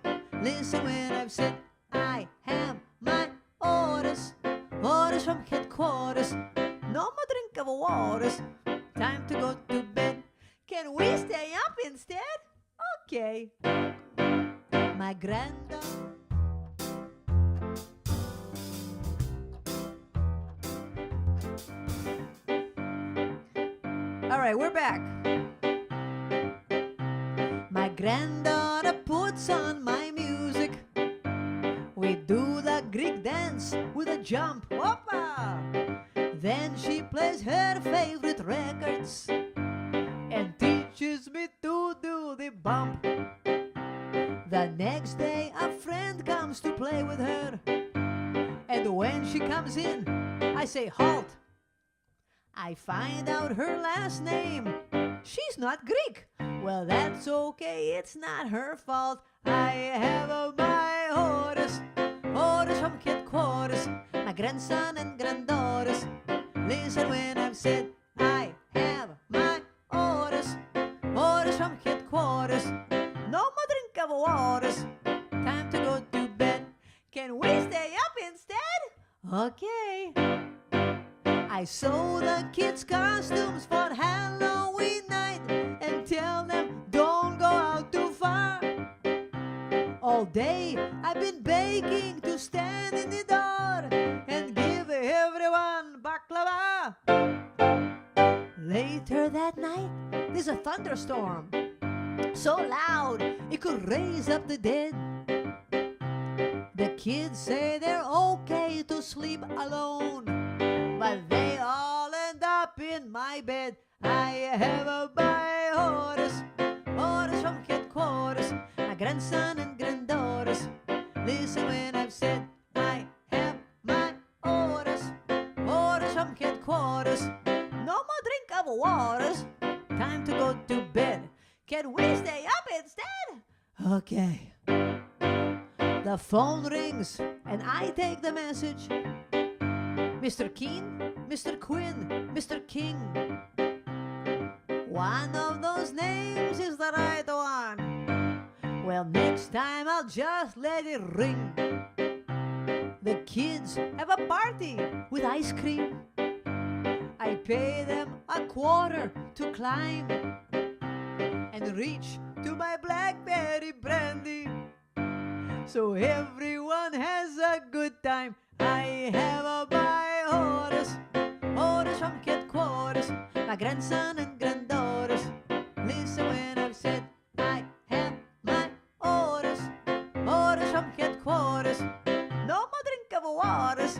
listen when I've said I have my orders, orders from headquarters. No more drink of waters, time to go to bed. Can we stay up instead? Okay. My granddaughter. All right, we're back. My granddaughter puts on my music. We do the Greek dance with a jump. Hoppa! Then she plays her favorite records and teaches me to do the bump. The next day a friend comes to play with her, and when she comes in, I say halt. I find out her last name. She's not Greek. Well, that's okay, it's not her fault. I have my orders, orders from headquarters. My grandson and granddaughters, listen when I've said I have my orders, orders from headquarters. No more drink of waters, time to go to bed. Can we stay up instead? Okay. I sew the kids' costumes for Halloween night and tell them don't go out too far. All day I've been begging to stand in the door and give everyone baklava. Later that night there's a thunderstorm so loud it could raise up the dead. The kids say they're okay to sleep alone, but they all end up in my bed. I have my orders, orders from headquarters. My grandson and granddaughters, listen when I've said I have my orders, orders from headquarters. No more drink of waters, time to go to bed. Can we stay up instead? Okay. The phone rings and I take the message. Mr. Keen, Mr. Quinn, Mr. King. One of those names is the right one. Well, next time I'll just let it ring. The kids have a party with ice cream. I pay them a quarter to climb and reach to my blackberry brandy. So everyone has a good time. I have a by orders, orders from headquarters, my grandson and granddaughters. Listen when I've said I have my orders, orders from headquarters. No more drink of waters.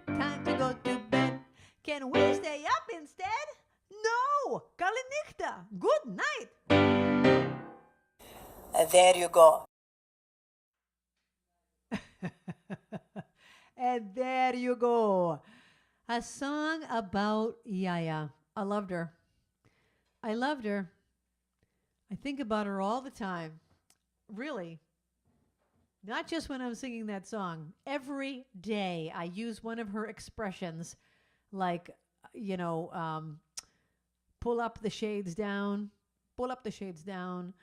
Time to go to bed. Can we stay up instead? No! Kalinichta! Good night! There you go. And there you go. A song about Yaya. I loved her. I loved her. I think about her all the time. Really. Not just when I'm singing that song. Every day I use one of her expressions like, pull up the shades down, pull up the shades down,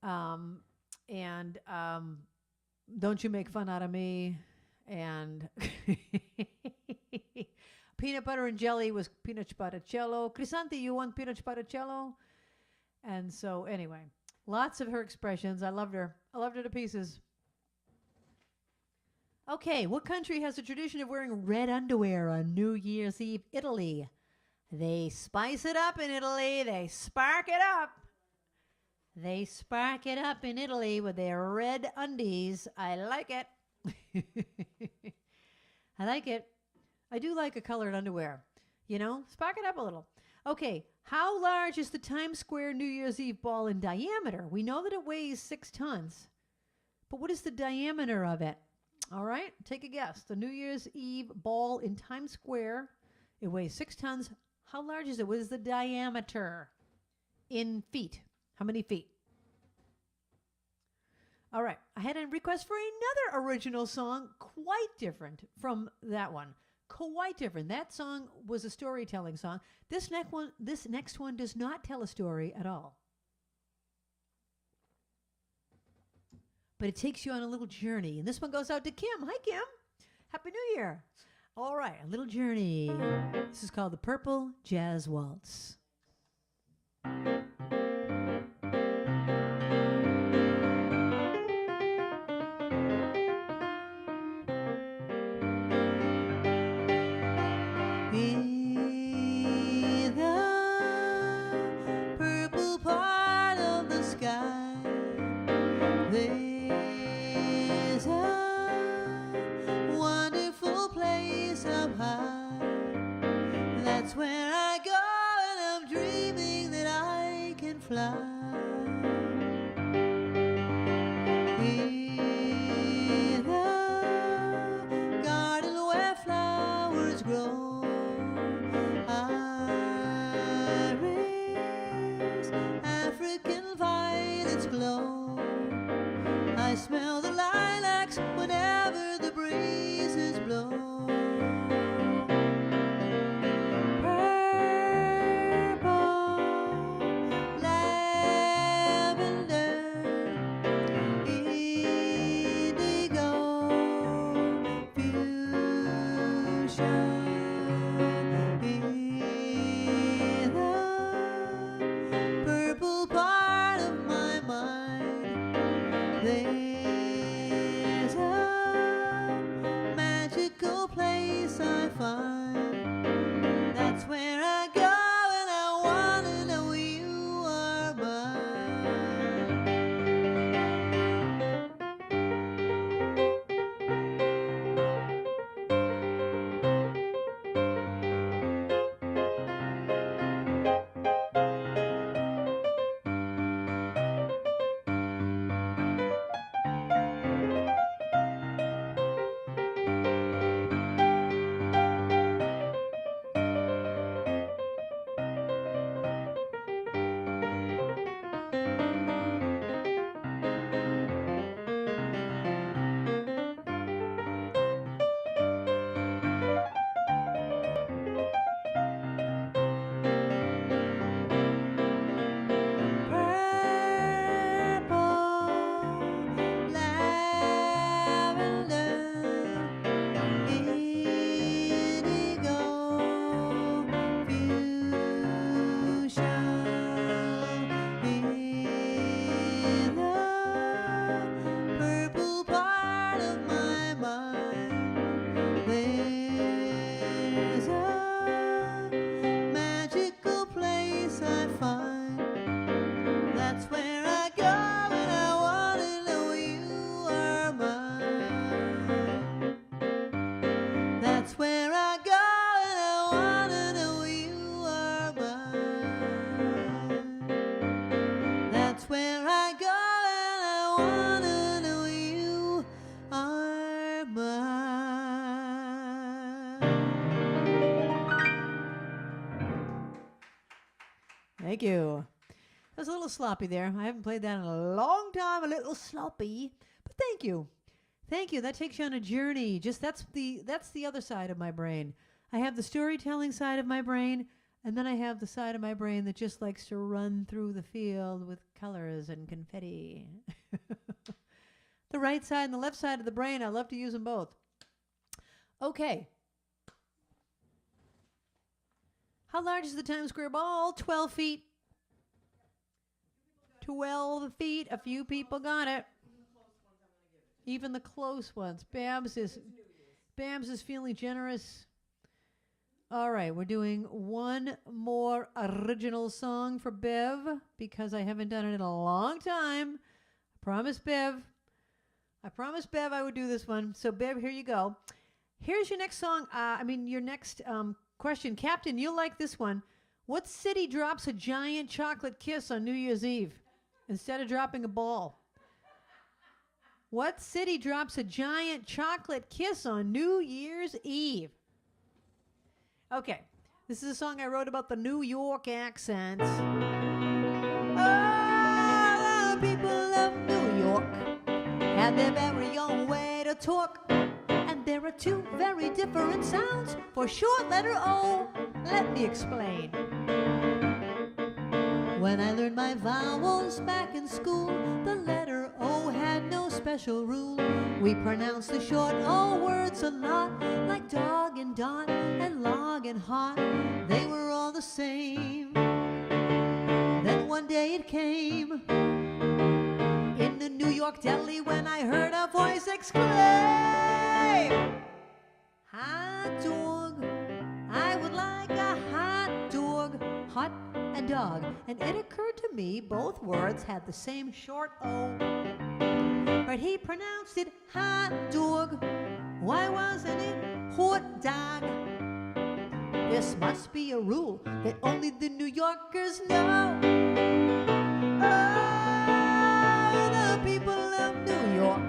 and don't you make fun out of me, and peanut butter and jelly was peanut sparacello. Krisanthi, you want peanut sparacello? And so anyway, lots of her expressions. I loved her. I loved her to pieces. Okay, what country has a tradition of wearing red underwear on New Year's Eve? Italy. They spice it up in Italy. They spark it up. They spark it up in Italy with their red undies. I like it. I like it. I do like a colored underwear. Spark it up a little. Okay, how large is the Times Square New Year's Eve ball in diameter? We know that it weighs 6 tons. But what is the diameter of it? All right, take a guess. The New Year's Eve ball in Times Square, it weighs 6 tons. How large is it? What is the diameter in feet? How many feet? All right, I had a request for another original song, quite different from that one. Quite different. That song was a storytelling song. This next one does not tell a story at all. But it takes you on a little journey. And this one goes out to Kim. Hi, Kim. Happy New Year. All right, a little journey. This is called the Purple Jazz Waltz. In the purple part of the sky, there's a wonderful place up high. That's where I go and I'm dreaming that I can fly. In the garden where flowers grow, iris, African violets glow. I smell the lilacs whenever the breezes blow. Purple, lavender, indigo, fuchsia. In the purple part of my mind, there's a magical place I find. That's where I go and I wanna know you are mine. wanna know you are mine. Thank you. That was a little sloppy there. I haven't played that in a long time. A little sloppy, but thank you. Thank you. That takes you on a journey. Just that's the other side of my brain. I have the storytelling side of my brain, and then I have the side of my brain that just likes to run through the field with colors and confetti. The right side and the left side of the brain, I love to use them both. Okay. How large is the Times Square ball? 12 feet. 12 feet. A few people got it. Even the close ones. Babs is feeling generous. All right, we're doing one more original song for Bev because I haven't done it in a long time. I promised Bev I would do this one. So Bev, here you go. Here's your next song. Your next question. Captain, you'll like this one. What city drops a giant chocolate kiss on New Year's Eve instead of dropping a ball? What city drops a giant chocolate kiss on New Year's Eve? Okay, this is a song I wrote about the New York accent. Oh, the people of New York have their very own way to talk. And there are two very different sounds for short letter O. Let me explain. When I learned my vowels back in school, the letter O had no special rule. We pronounced the short O words a lot, like dog and dot and log and hot. They were all the same. Then one day it came in the New York deli when I heard a voice exclaim, hot dog, I would like a hot dog, hot and dog. And it occurred to me both words had the same short O, but he pronounced it hot dog. Why wasn't it hot dog? This must be a rule that only the New Yorkers know. Oh, the people of New York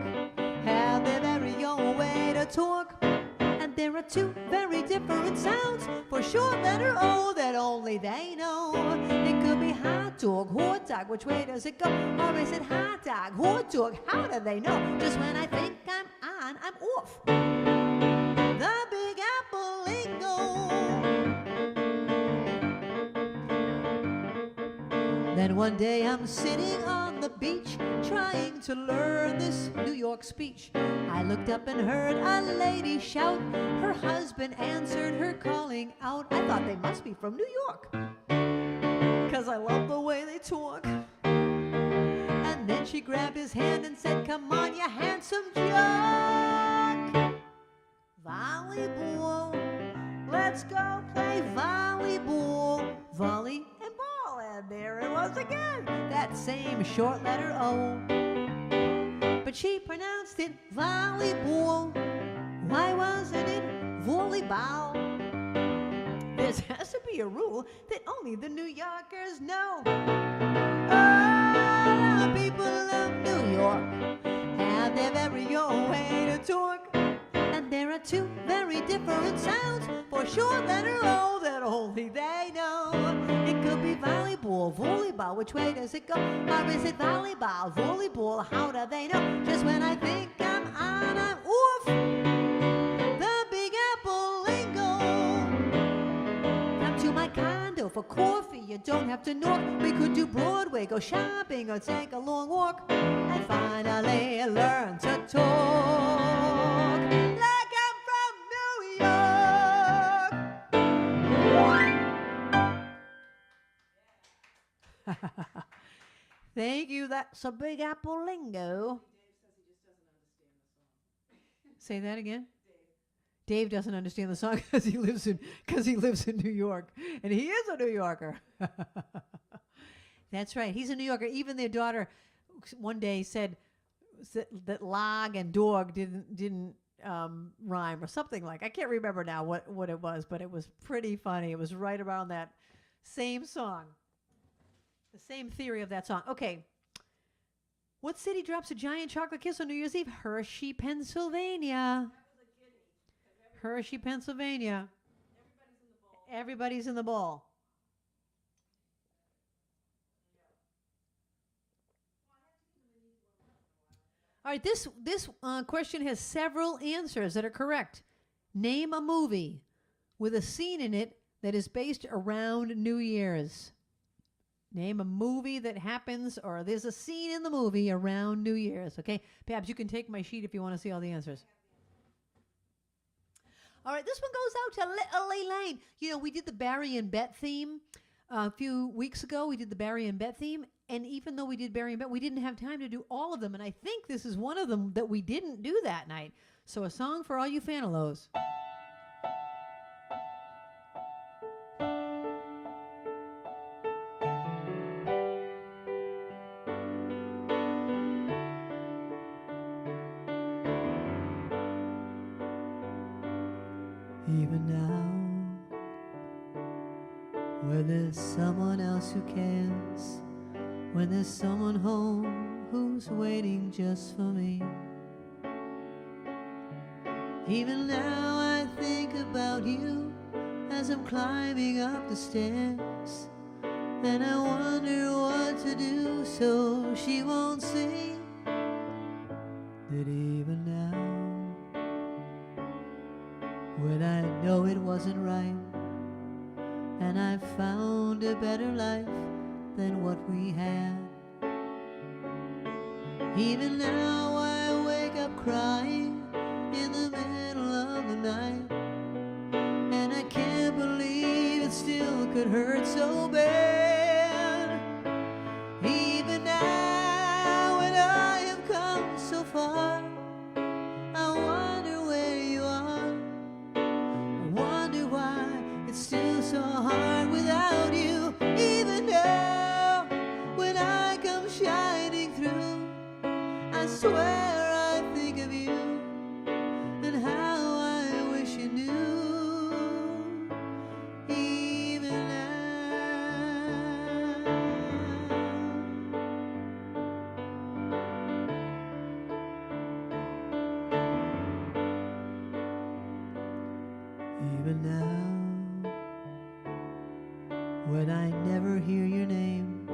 have their very own way to talk. And there are two very different sounds for short letter O that only they know. It could be hot dog, which way does it go? Or is it hot dog, how do they know? Just when I think I'm on, I'm off. The Big Apple Lingo. Then one day I'm sitting on the beach trying to learn this New York speech. I looked up and heard a lady shout. Her husband answered her calling out. I thought they must be from New York, 'cause I love the way they talk. And then she grabbed his hand and said, come on, you handsome jock. Volleyball, let's go play volleyball. Volley and ball, and there it was again, that same short letter O. But she pronounced it volleyball. Why wasn't it volleyball? There has to be a rule that only the New Yorkers know. Oh, the people of New York have their very own way to talk. And there are two very different sounds for short letter O that only they know. It could be volleyball, volleyball, which way does it go? Or is it volleyball, volleyball, how do they know? Just when I think I'm on, I'm off. The Big Apple Lingo. Come to my condo for coffee, you don't have to knock. We could do Broadway, go shopping, or take a long walk. And finally learn to talk like I'm from New York. Thank you. That's a Big Apple Lingo. Say that again. Dave doesn't understand the song because he lives in New York, and he is a New Yorker. That's right. He's a New Yorker. Even their daughter one day said that log and dog didn't rhyme or something like. I can't remember now what it was, but it was pretty funny. It was right around that same song. The same theory of that song. Okay. What city drops a giant chocolate kiss on New Year's Eve? Hershey, Pennsylvania. Hershey, Pennsylvania. Everybody's in the ball. All right, this question has several answers that are correct. Name a movie with a scene in it that is based around New Year's. Name a movie that happens, or there's a scene in the movie around New Year's. Okay, Babs, you can take my sheet if you want to see all the answers. All right, this one goes out to Little Elaine. You know, we did the Barry and Bet theme a few weeks ago. We did the Barry and Bet theme. And even though we did Barry and Bet, we didn't have time to do all of them. And I think this is one of them that we didn't do that night. So a song for all you Fanalos. Even now, where there's someone else who cares, when there's someone home who's waiting just for me. Even now I think about you as I'm climbing up the stairs, and I wonder what to do so she won't see that even now, when I know it wasn't right, and I found a better life than what we had. Even now I wake up crying in the middle of the night, and I can't believe it still could hurt so bad. Even now when I have come so far, I wonder where you are. I wonder why it's still so hard without you. Even now when I come shining through, I swear I think of you and how I wish you knew. Even now, when I never hear your name,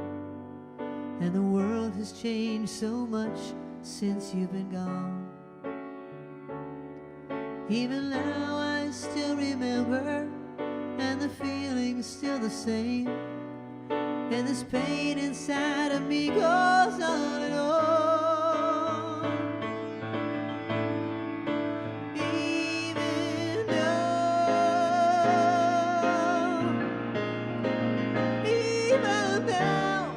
and the world has changed so much since you've been gone. Even now I still remember, and the feeling's still the same, and this pain inside of me goes on and on. Even now,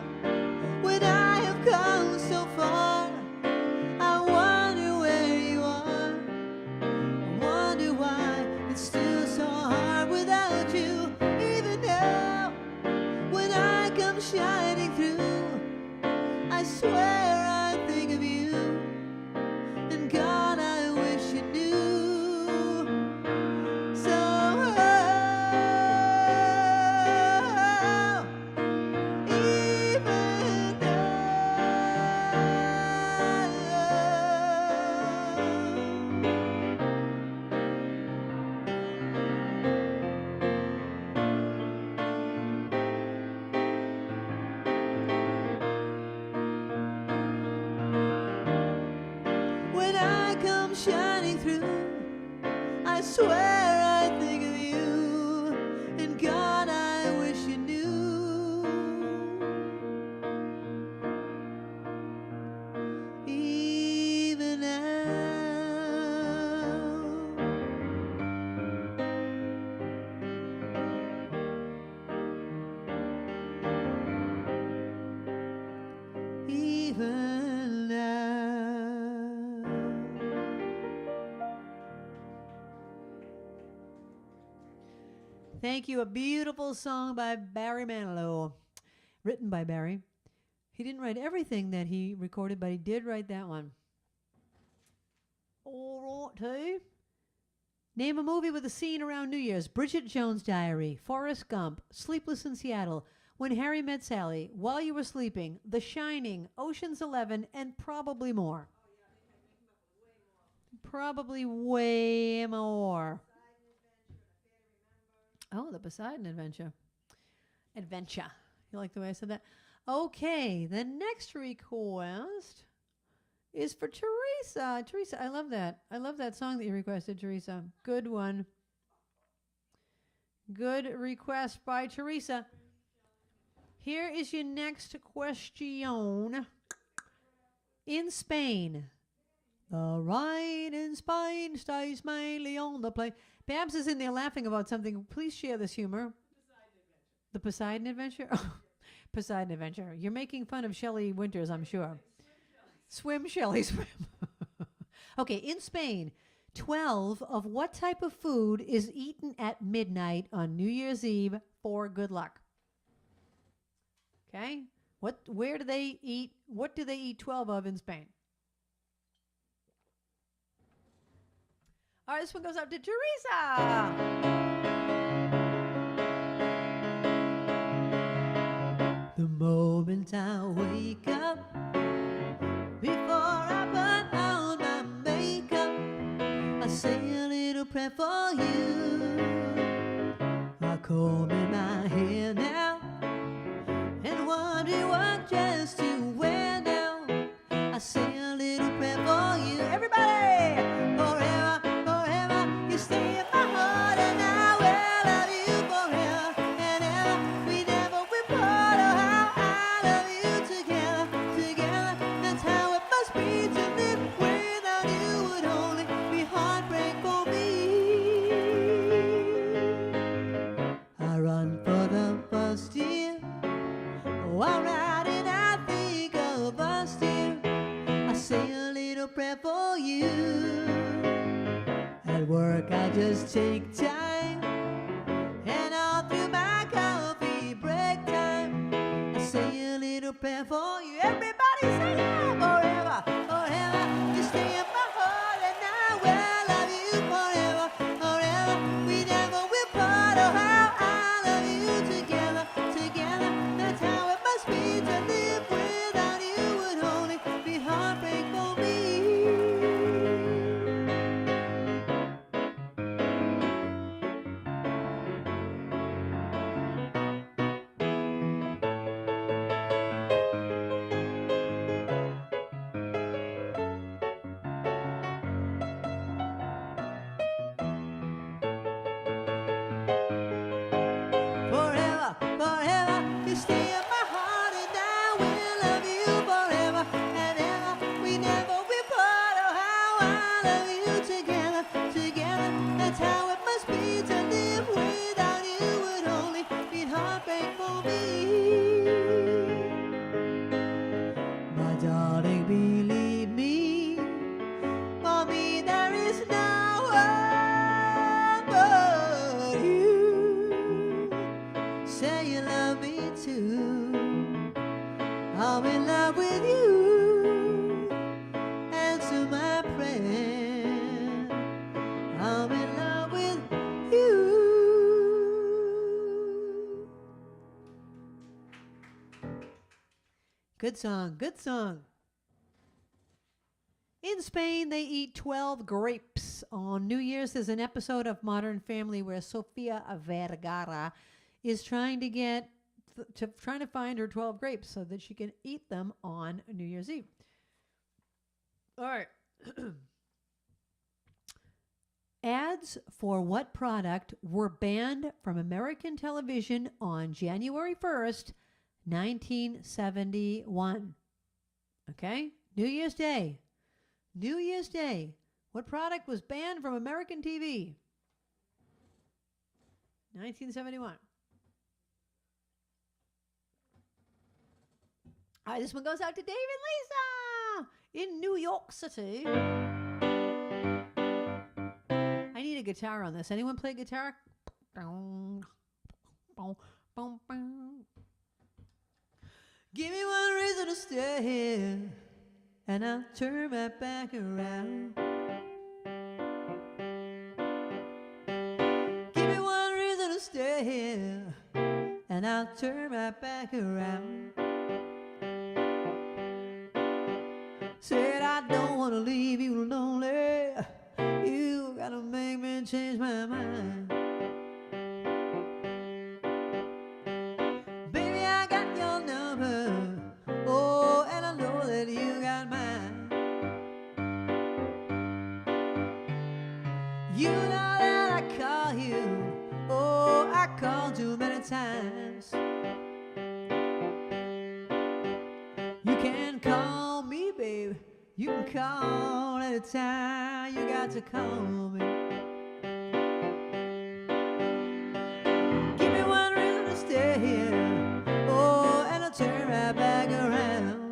when I have come so far, I wonder where you are. I wonder why it's still so hard without you. Even now, when I come shining through, I swear I think of you, and God, I wish you knew. So even when I come shining through, I swear I think of you, and God, I wish you knew. Even now. Thank you. A beautiful song by Barry Manilow, written by Barry. He didn't write everything that he recorded, but he did write that one. All right, too. Name a movie with a scene around New Year's. Bridget Jones' Diary, Forrest Gump, Sleepless in Seattle, When Harry Met Sally, While You Were Sleeping, The Shining, Ocean's 11, and probably more. Probably way more. Oh, the Poseidon Adventure. Adventure. You like the way I said that? Okay, the next request is for Teresa. Teresa, I love that. I love that song that you requested, Teresa. Good one. Good request by Teresa. Here is your next question. In Spain, the ride in Spain stays mainly on the plane. Babs is in there laughing about something. Please share this humor. The Poseidon Adventure? Poseidon Adventure. You're making fun of Shelley Winters, I'm sure. Swim, Shelley, swim. Okay, in Spain, 12 of what type of food is eaten at midnight on New Year's Eve for good luck? Okay? Where do they eat? What do they eat 12 of in Spain? All right, this one goes out to Teresa. The moment I wake up, before I put on my makeup, I say a little prayer for you. I comb in my hair now and wonder what dress to wear now. I say a little prayer for you. Everybody! Forever, forever, you stay in my heart and I will love you forever and ever. We never will part. Oh, how I love you together, together. That's how it must be to live without you would only be heartbreak for me. I run for the first year. Oh, I'm riding, I think of us, dear. I say a little prayer for you. At work, I just take time, and all through my coffee break time, I say a little prayer for you. Everybody say yeah. Forever, forever, you stay in my heart, and I will love you forever, forever. We never will part. Oh, how I love you together, together. That's how it must be to live without you would only be heartbreak for me. Forever, forever, you stay in my heart and I will love you forever and ever. We never will part. Oh, how I love you together, together. That's how it must be to live without you would only be heartbreak for me. My darling, believe me, for me there is no one but you. Say you love me too. I'm in love with you. Answer my prayer. I'm in love with you. Good song, good song. In Spain, they eat 12 grapes. On New Year's, there's an episode of Modern Family where Sofia Vergara is trying to find her 12 grapes so that she can eat them on New Year's Eve. All right. Ads for what product were banned from American television on January 1st, 1971? Okay? New Year's Day. New Year's Day. What product was banned from American TV? 1971. All right, this one goes out to Dave and Lisa in New York City. I need a guitar on this. Anyone play guitar? Give me one reason to stay here, and I'll turn my back around. Give me one reason to stay here, and I'll turn right back around. Said I don't want to leave you lonely. You gotta make me change my mind. Baby, I got your number. Oh, and I know that you got mine. You know that I call you. Oh, I called too many times. You can call me, babe. You can call anytime. You got to call me. Give me one reason to stay here. Oh, and I'll turn right back around.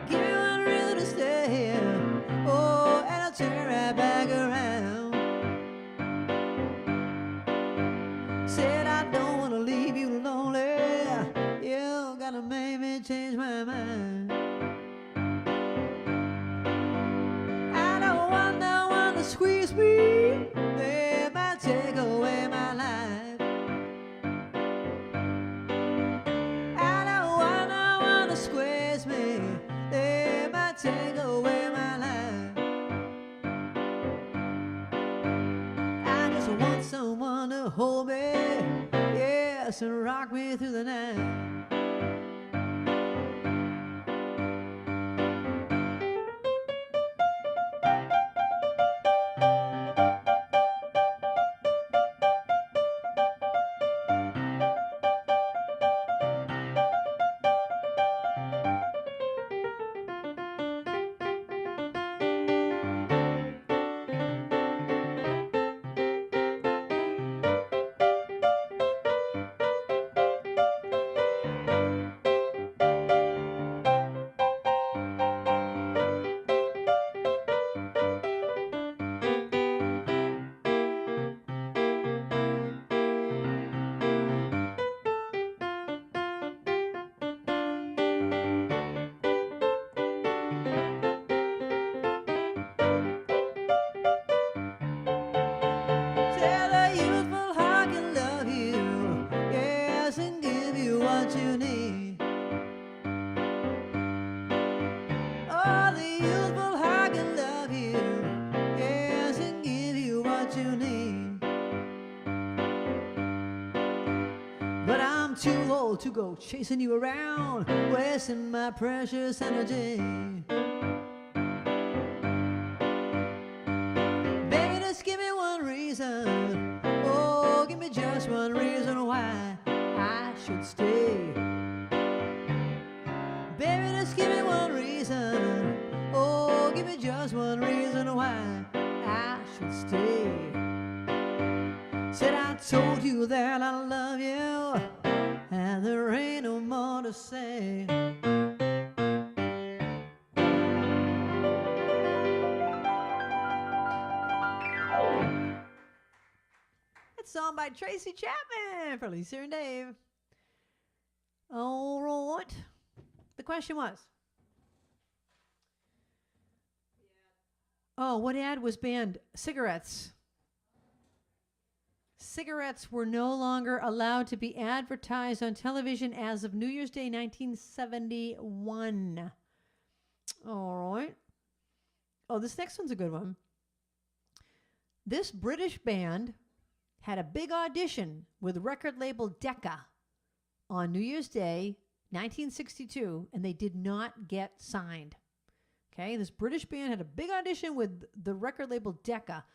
Give me one reason to stay here. Oh, and I'll turn right back around. Said I don't want to leave you lonely. You gotta make me change my mind. I don't want no one to squeeze me. They might take away my life. I don't want no one to squeeze me. They might take away my life. I just want someone to hold me, yes, and rock me through the night. Tell a youthful heart can love you, yes, and give you what you need. Oh, the youthful heart can love you, yes, and give you what you need. But I'm too old to go chasing you around, wasting my precious energy. Baby, just give me one reason. Oh, give me just one reason why I should stay. Baby, just give me one reason. Oh, give me just one reason why I should stay. Said I told you that I love you, and there ain't no more to say. It's song by Tracy Chapman for Lisa and Dave. All right. The question was, oh, what ad was banned? Cigarettes. Cigarettes were no longer allowed to be advertised on television as of New Year's Day 1971. All right. Oh, this next one's a good one. This British band had a big audition with record label Decca on New Year's Day 1962, and they did not get signed. Okay, this British band had a big audition with the record label Decca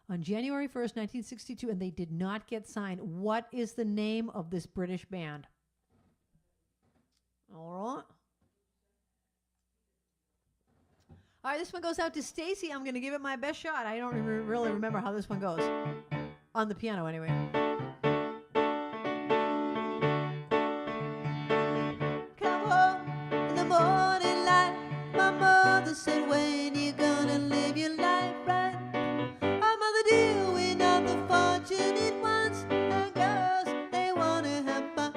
on January 1st, 1962, and they did not get signed. What is the name of this British band? All right. All right, this one goes out to Stacy. I'm going to give it my best shot. I don't really remember how this one goes. On the piano, anyway. Come home in the morning light. My mother said, when you gonna live your life right? Our mother dear, we're not the fortunate ones. And girls, they wanna have fun.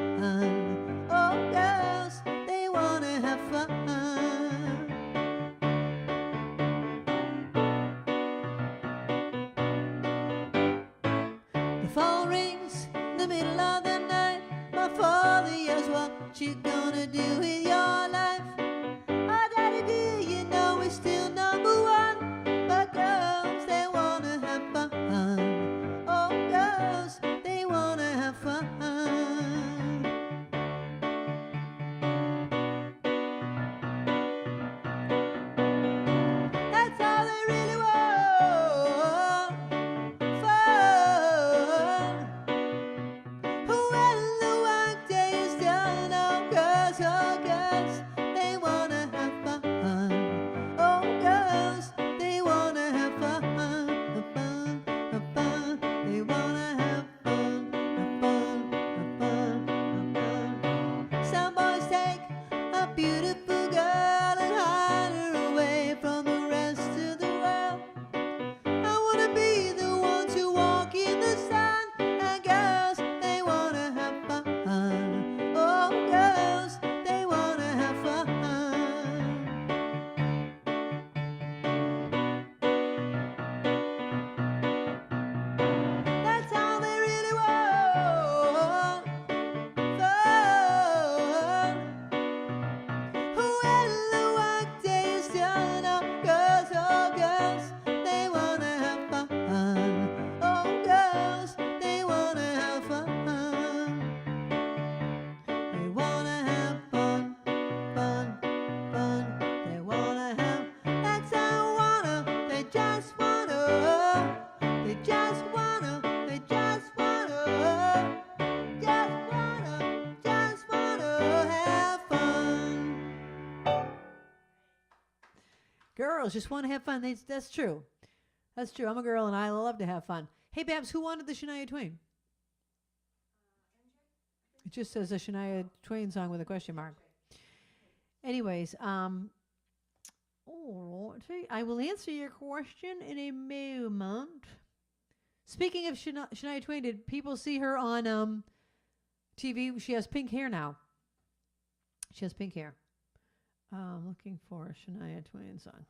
Oh, girls, they wanna have fun. The phone rings in the middle of the night. My father yells, what you gonna do with your life? Oh, daddy, do you know we're still number one? But girls, they wanna have fun. Oh, girls, they wanna have fun. That's all they really want. Fun. When the workday is done, oh girls, they wanna have fun. Oh girls, they wanna have fun. They wanna have fun. Some boys take a beautiful girl and hide her away from the rest of the world. I wanna be the one to walk in the sun. And girls, they wanna have fun. Oh, girls, they wanna have fun. That's all they really want. Fun. When the workday is done, oh girls, they wanna have fun. Oh girls, they wanna have fun. They wanna have fun. They wanna have, that's how I wanna, they just wanna, they just wanna, they just wanna, just wanna have fun. Girls just want to have fun. That's true. That's true. I'm a girl and I love to have fun. Hey, Babs, who wanted the Shania Twain? It just says a Shania Twain song with a question mark. Anyways, I will answer your question in a moment. Speaking of Shania Twain, did people see her on TV? She has pink hair now. She has pink hair. Looking for a Shania Twain song.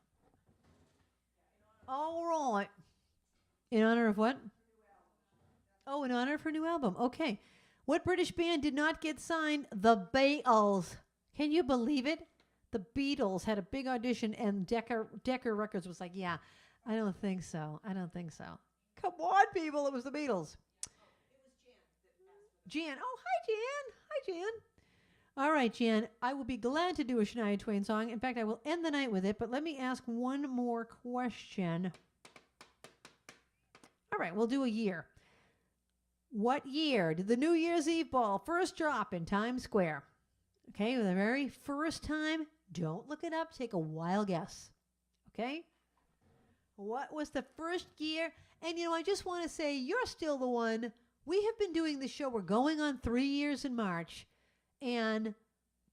All right. In honor of what? Oh, in honor of her new album. Okay. What British band did not get signed? The Beatles. Can you believe it? The Beatles had a big audition and Decca Records was like, yeah, I don't think so. Come on, people. It was the Beatles. Jan. Oh, hi, Jan. All right, Jan, I will be glad to do a Shania Twain song. In fact, I will end the night with it, but let me ask one more question. All right, we'll do a year. What year did the New Year's Eve ball first drop in Times Square? Okay, the very first time, don't look it up, take a wild guess. Okay? What was the first year? And, I just want to say, you're still the one. We have been doing this show. We're going on 3 years in March. And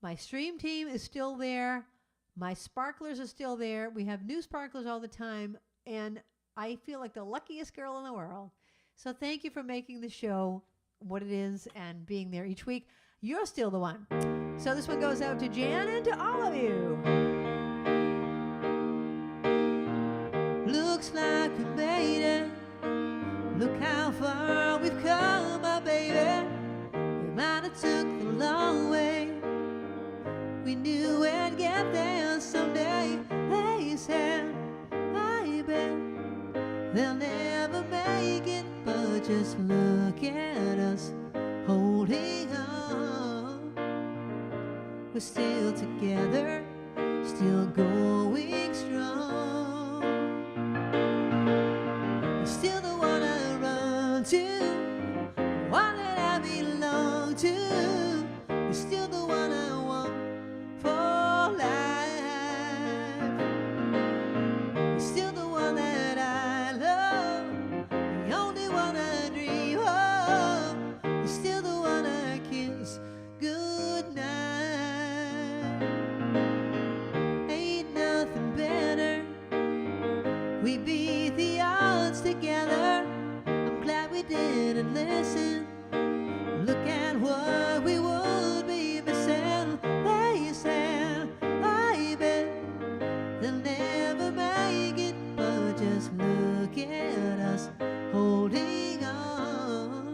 my stream team is still there. My sparklers are still there. We have new sparklers all the time. And I feel like the luckiest girl in the world. So thank you for making the show what it is and being there each week. You're still the one. So this one goes out to Jan and to all of you. Looks like we made it. Look how far we've come, my baby. We might have took the long way. We knew we'd get there someday. They said, I bet they'll never make it. But just look at us holding on. We're still together, still going strong. You're still the one I run to, one that I belong to. You're still the one I want for life. You're still the one that I love, the only one I dream of. You're still the one I kiss goodnight. Ain't nothing better. We beat the odds together. I'm glad we didn't listen. Look at what we would be missing. They said, I bet they'll never make it. But just look at us holding on.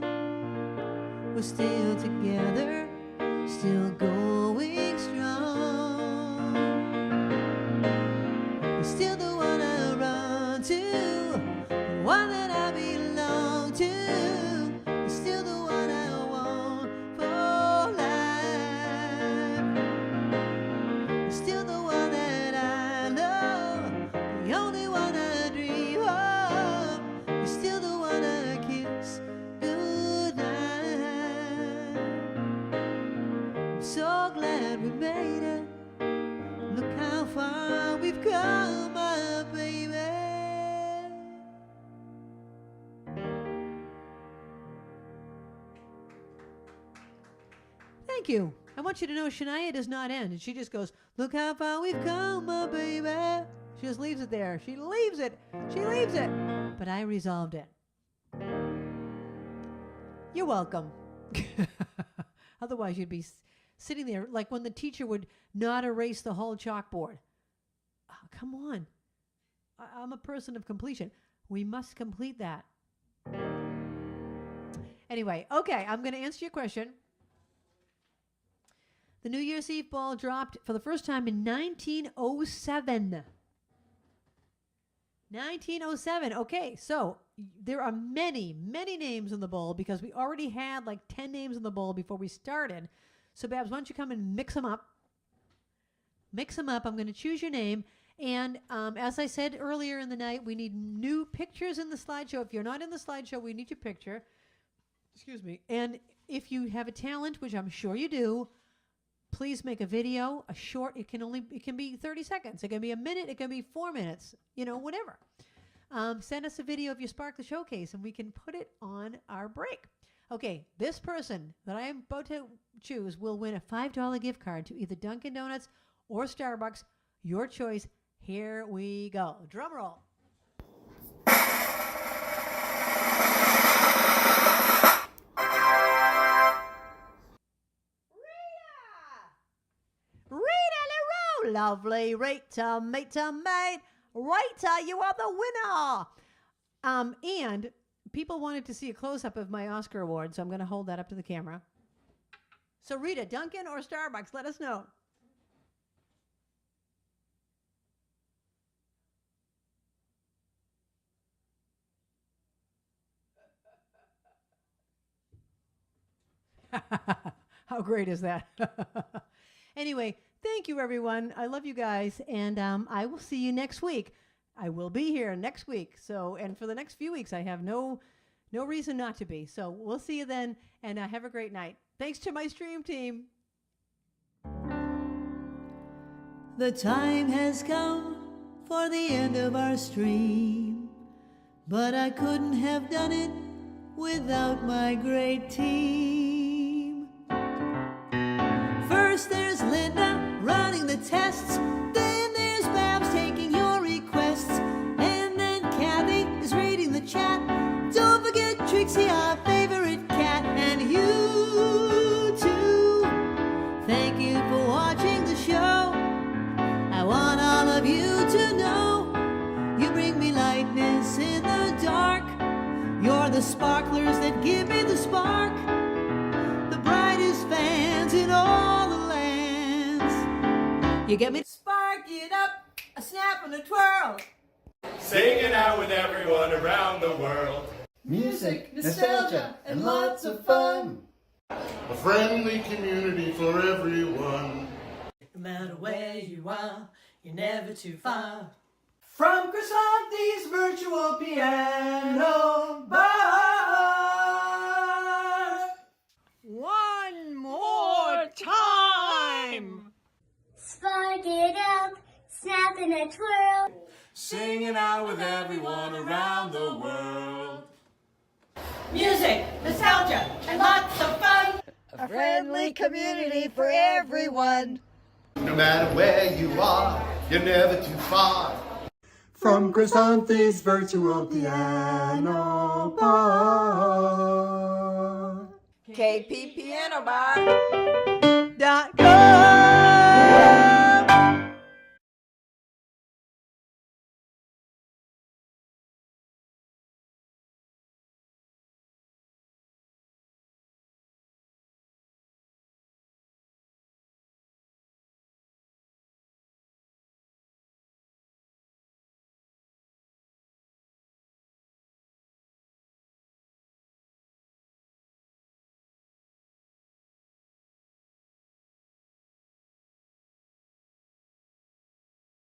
we've come, my baby. Thank you. I want you to know Shania does not end. And she just goes, look how far we've come, my baby. She just leaves it there. She leaves it. She leaves it. But I resolved it. You're welcome. Otherwise, you'd be sitting there like when the teacher would not erase the whole chalkboard. Oh, come on. I'm a person of completion. We must complete that. Anyway, okay, I'm going to answer your question. The New Year's Eve ball dropped for the first time in 1907. 1907. Okay, so there are many, many names in the bowl because we already had like 10 names in the bowl before we started. So, Babs, why don't you come and mix them up? Mix them up. I'm going to choose your name. And as I said earlier in the night, we need new pictures in the slideshow. If you're not in the slideshow, we need your picture. Excuse me. And if you have a talent, which I'm sure you do, please make a video, a short. It can be 30 seconds. It can be a minute. It can be 4 minutes. You know, whatever. Send us a video of your Spark the Showcase, and we can put it on our break. Okay, this person that I am about to choose will win a $5 gift card to either Dunkin' Donuts or Starbucks. Your choice. Here we go. Drum roll. Lovely Rita, mate. Rita, you are the winner. And people wanted to see a close-up of my Oscar award, so I'm going to hold that up to the camera. So Rita, Dunkin' or Starbucks, let us know. How great is that? Anyway, thank you, everyone. I love you guys, and I will see you next week. I will be here next week. So, and for the next few weeks, I have no reason not to be. So we'll see you then, and have a great night. Thanks to my stream team. The time has come for the end of our stream, but I couldn't have done it without my great team. First there's Linda running the tests, then there's Babs taking your requests, and then Kathy is reading the chat. Don't forget Trixie, our favorite cat, and you too. Thank you for watching the show. I want all of you to know you bring me lightness in the dark. You're the sparklers that give me the spark, the brightest fans in all the lands. You get me? Spark it up, a snap and a twirl. Singing out with everyone around the world. Music, nostalgia, and lots of fun. A friendly community for everyone. No matter where you are, you're never too far. From Krisanthi's virtual piano bar. One more time. Spark it up, snap and a twirl. Singing out with everyone around the world. Music, nostalgia, and lots of fun. A friendly community for everyone. No matter where you are, you're never too far. From Krisanthi's virtual piano bar. KP Piano Bar.com